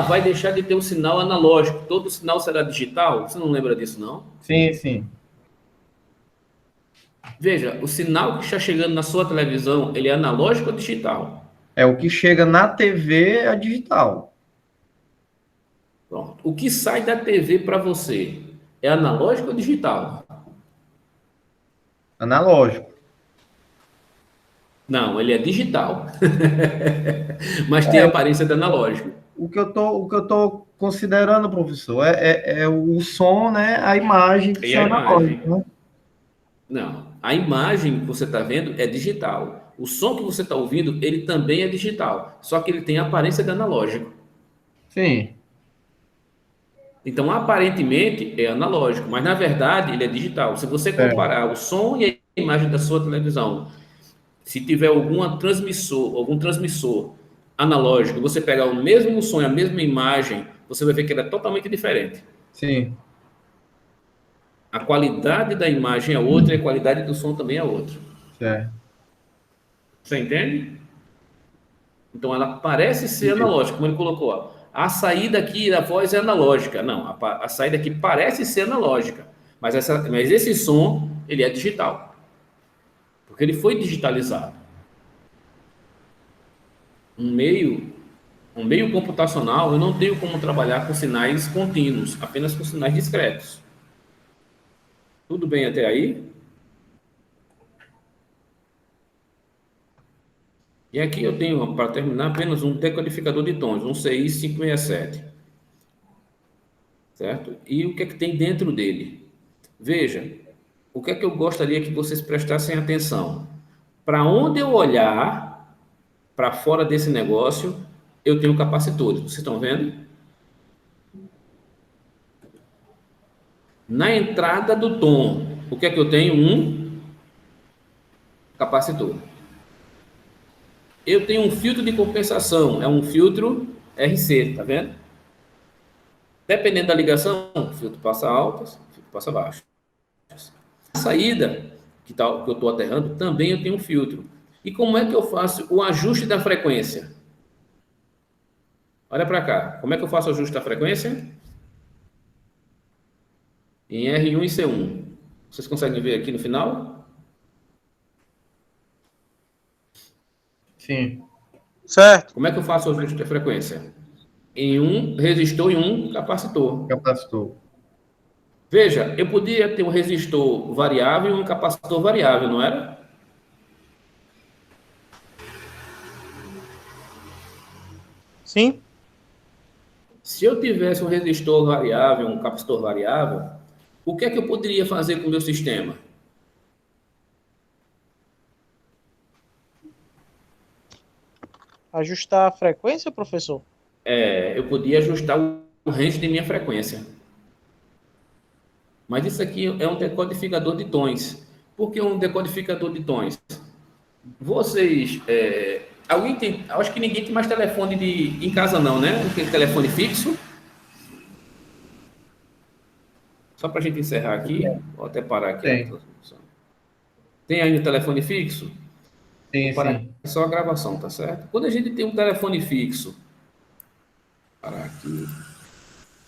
S1: vai deixar de ter um sinal analógico, todo sinal será digital? Você não lembra disso, não?
S2: Sim, sim.
S1: Veja, o sinal que está chegando na sua televisão, ele é analógico ou digital?
S2: É o que chega na TV é digital.
S1: Pronto. O que sai da TV para você é analógico ou digital?
S2: Analógico.
S1: Não, ele é digital. Mas tem a aparência de analógico.
S2: O que eu tô considerando, professor, é o som, né? A imagem que
S1: E
S2: são
S1: a imagem?
S2: analógicas, né?
S1: Não. A imagem que você está vendo é digital. O som que você está ouvindo, ele também é digital. Só que ele tem a aparência de analógico.
S2: Sim,
S1: Então, aparentemente, é analógico, mas na verdade ele é digital. Se você
S2: é,
S1: comparar o som e a imagem da sua televisão, se tiver algum transmissor analógico, você pegar o mesmo som e a mesma imagem, você vai ver que ela é totalmente diferente.
S2: sim,
S1: A qualidade da imagem é outra e a qualidade do som também é outra.
S2: certo.
S1: Você entende? Então ela parece ser
S2: Entendi.
S1: analógica, como ele colocou. Ó, a saída aqui da voz é analógica. Não, a saída aqui parece ser analógica, mas esse som ele é digital, porque ele foi digitalizado. Um meio, um meio computacional, eu não tenho como trabalhar com sinais contínuos, apenas com sinais discretos. Tudo bem até aí? E aqui eu tenho, para terminar, apenas um decodificador de tons, um CI 567, certo? E o que é que tem dentro dele? Veja, o que é que eu gostaria que vocês prestassem atenção? Para onde eu olhar, para fora desse negócio, eu tenho capacitores. Vocês estão vendo? Na entrada do tom, o que é que eu tenho? Um capacitor. Eu tenho um filtro de compensação, é um filtro RC, tá vendo? Dependendo da ligação, o filtro passa altas, o filtro passa baixas. A saída que eu estou aterrando, também eu tenho um filtro. E como é que eu faço o ajuste da frequência? Olha para cá. Como é que eu faço o ajuste da frequência? Em R1 e C1. Vocês conseguem ver aqui no final?
S2: Sim,
S4: Certo.
S1: Como é que eu faço o ajuste da frequência? Em um resistor e um capacitor.
S2: capacitor.
S1: Veja, eu podia ter um resistor variável e um capacitor variável, não era?
S4: Sim?
S1: Se eu tivesse um resistor variável, um capacitor variável, o que é que eu poderia fazer com o meu sistema?
S4: Ajustar a frequência, professor?
S1: Eu podia ajustar o range de minha frequência. Mas isso aqui é um decodificador de tons. Por que um decodificador de tons? Vocês. Alguém tem. Acho que ninguém tem mais telefone em casa, não, né? Tem telefone fixo. Só para a gente encerrar aqui, vou até parar aqui a
S2: Tem,
S1: transmissão. Tem aí um telefone fixo? Vou
S2: sim,
S1: parar aqui
S2: sim.
S1: só a gravação, tá certo? Quando a gente tem um telefone fixo, parar aqui.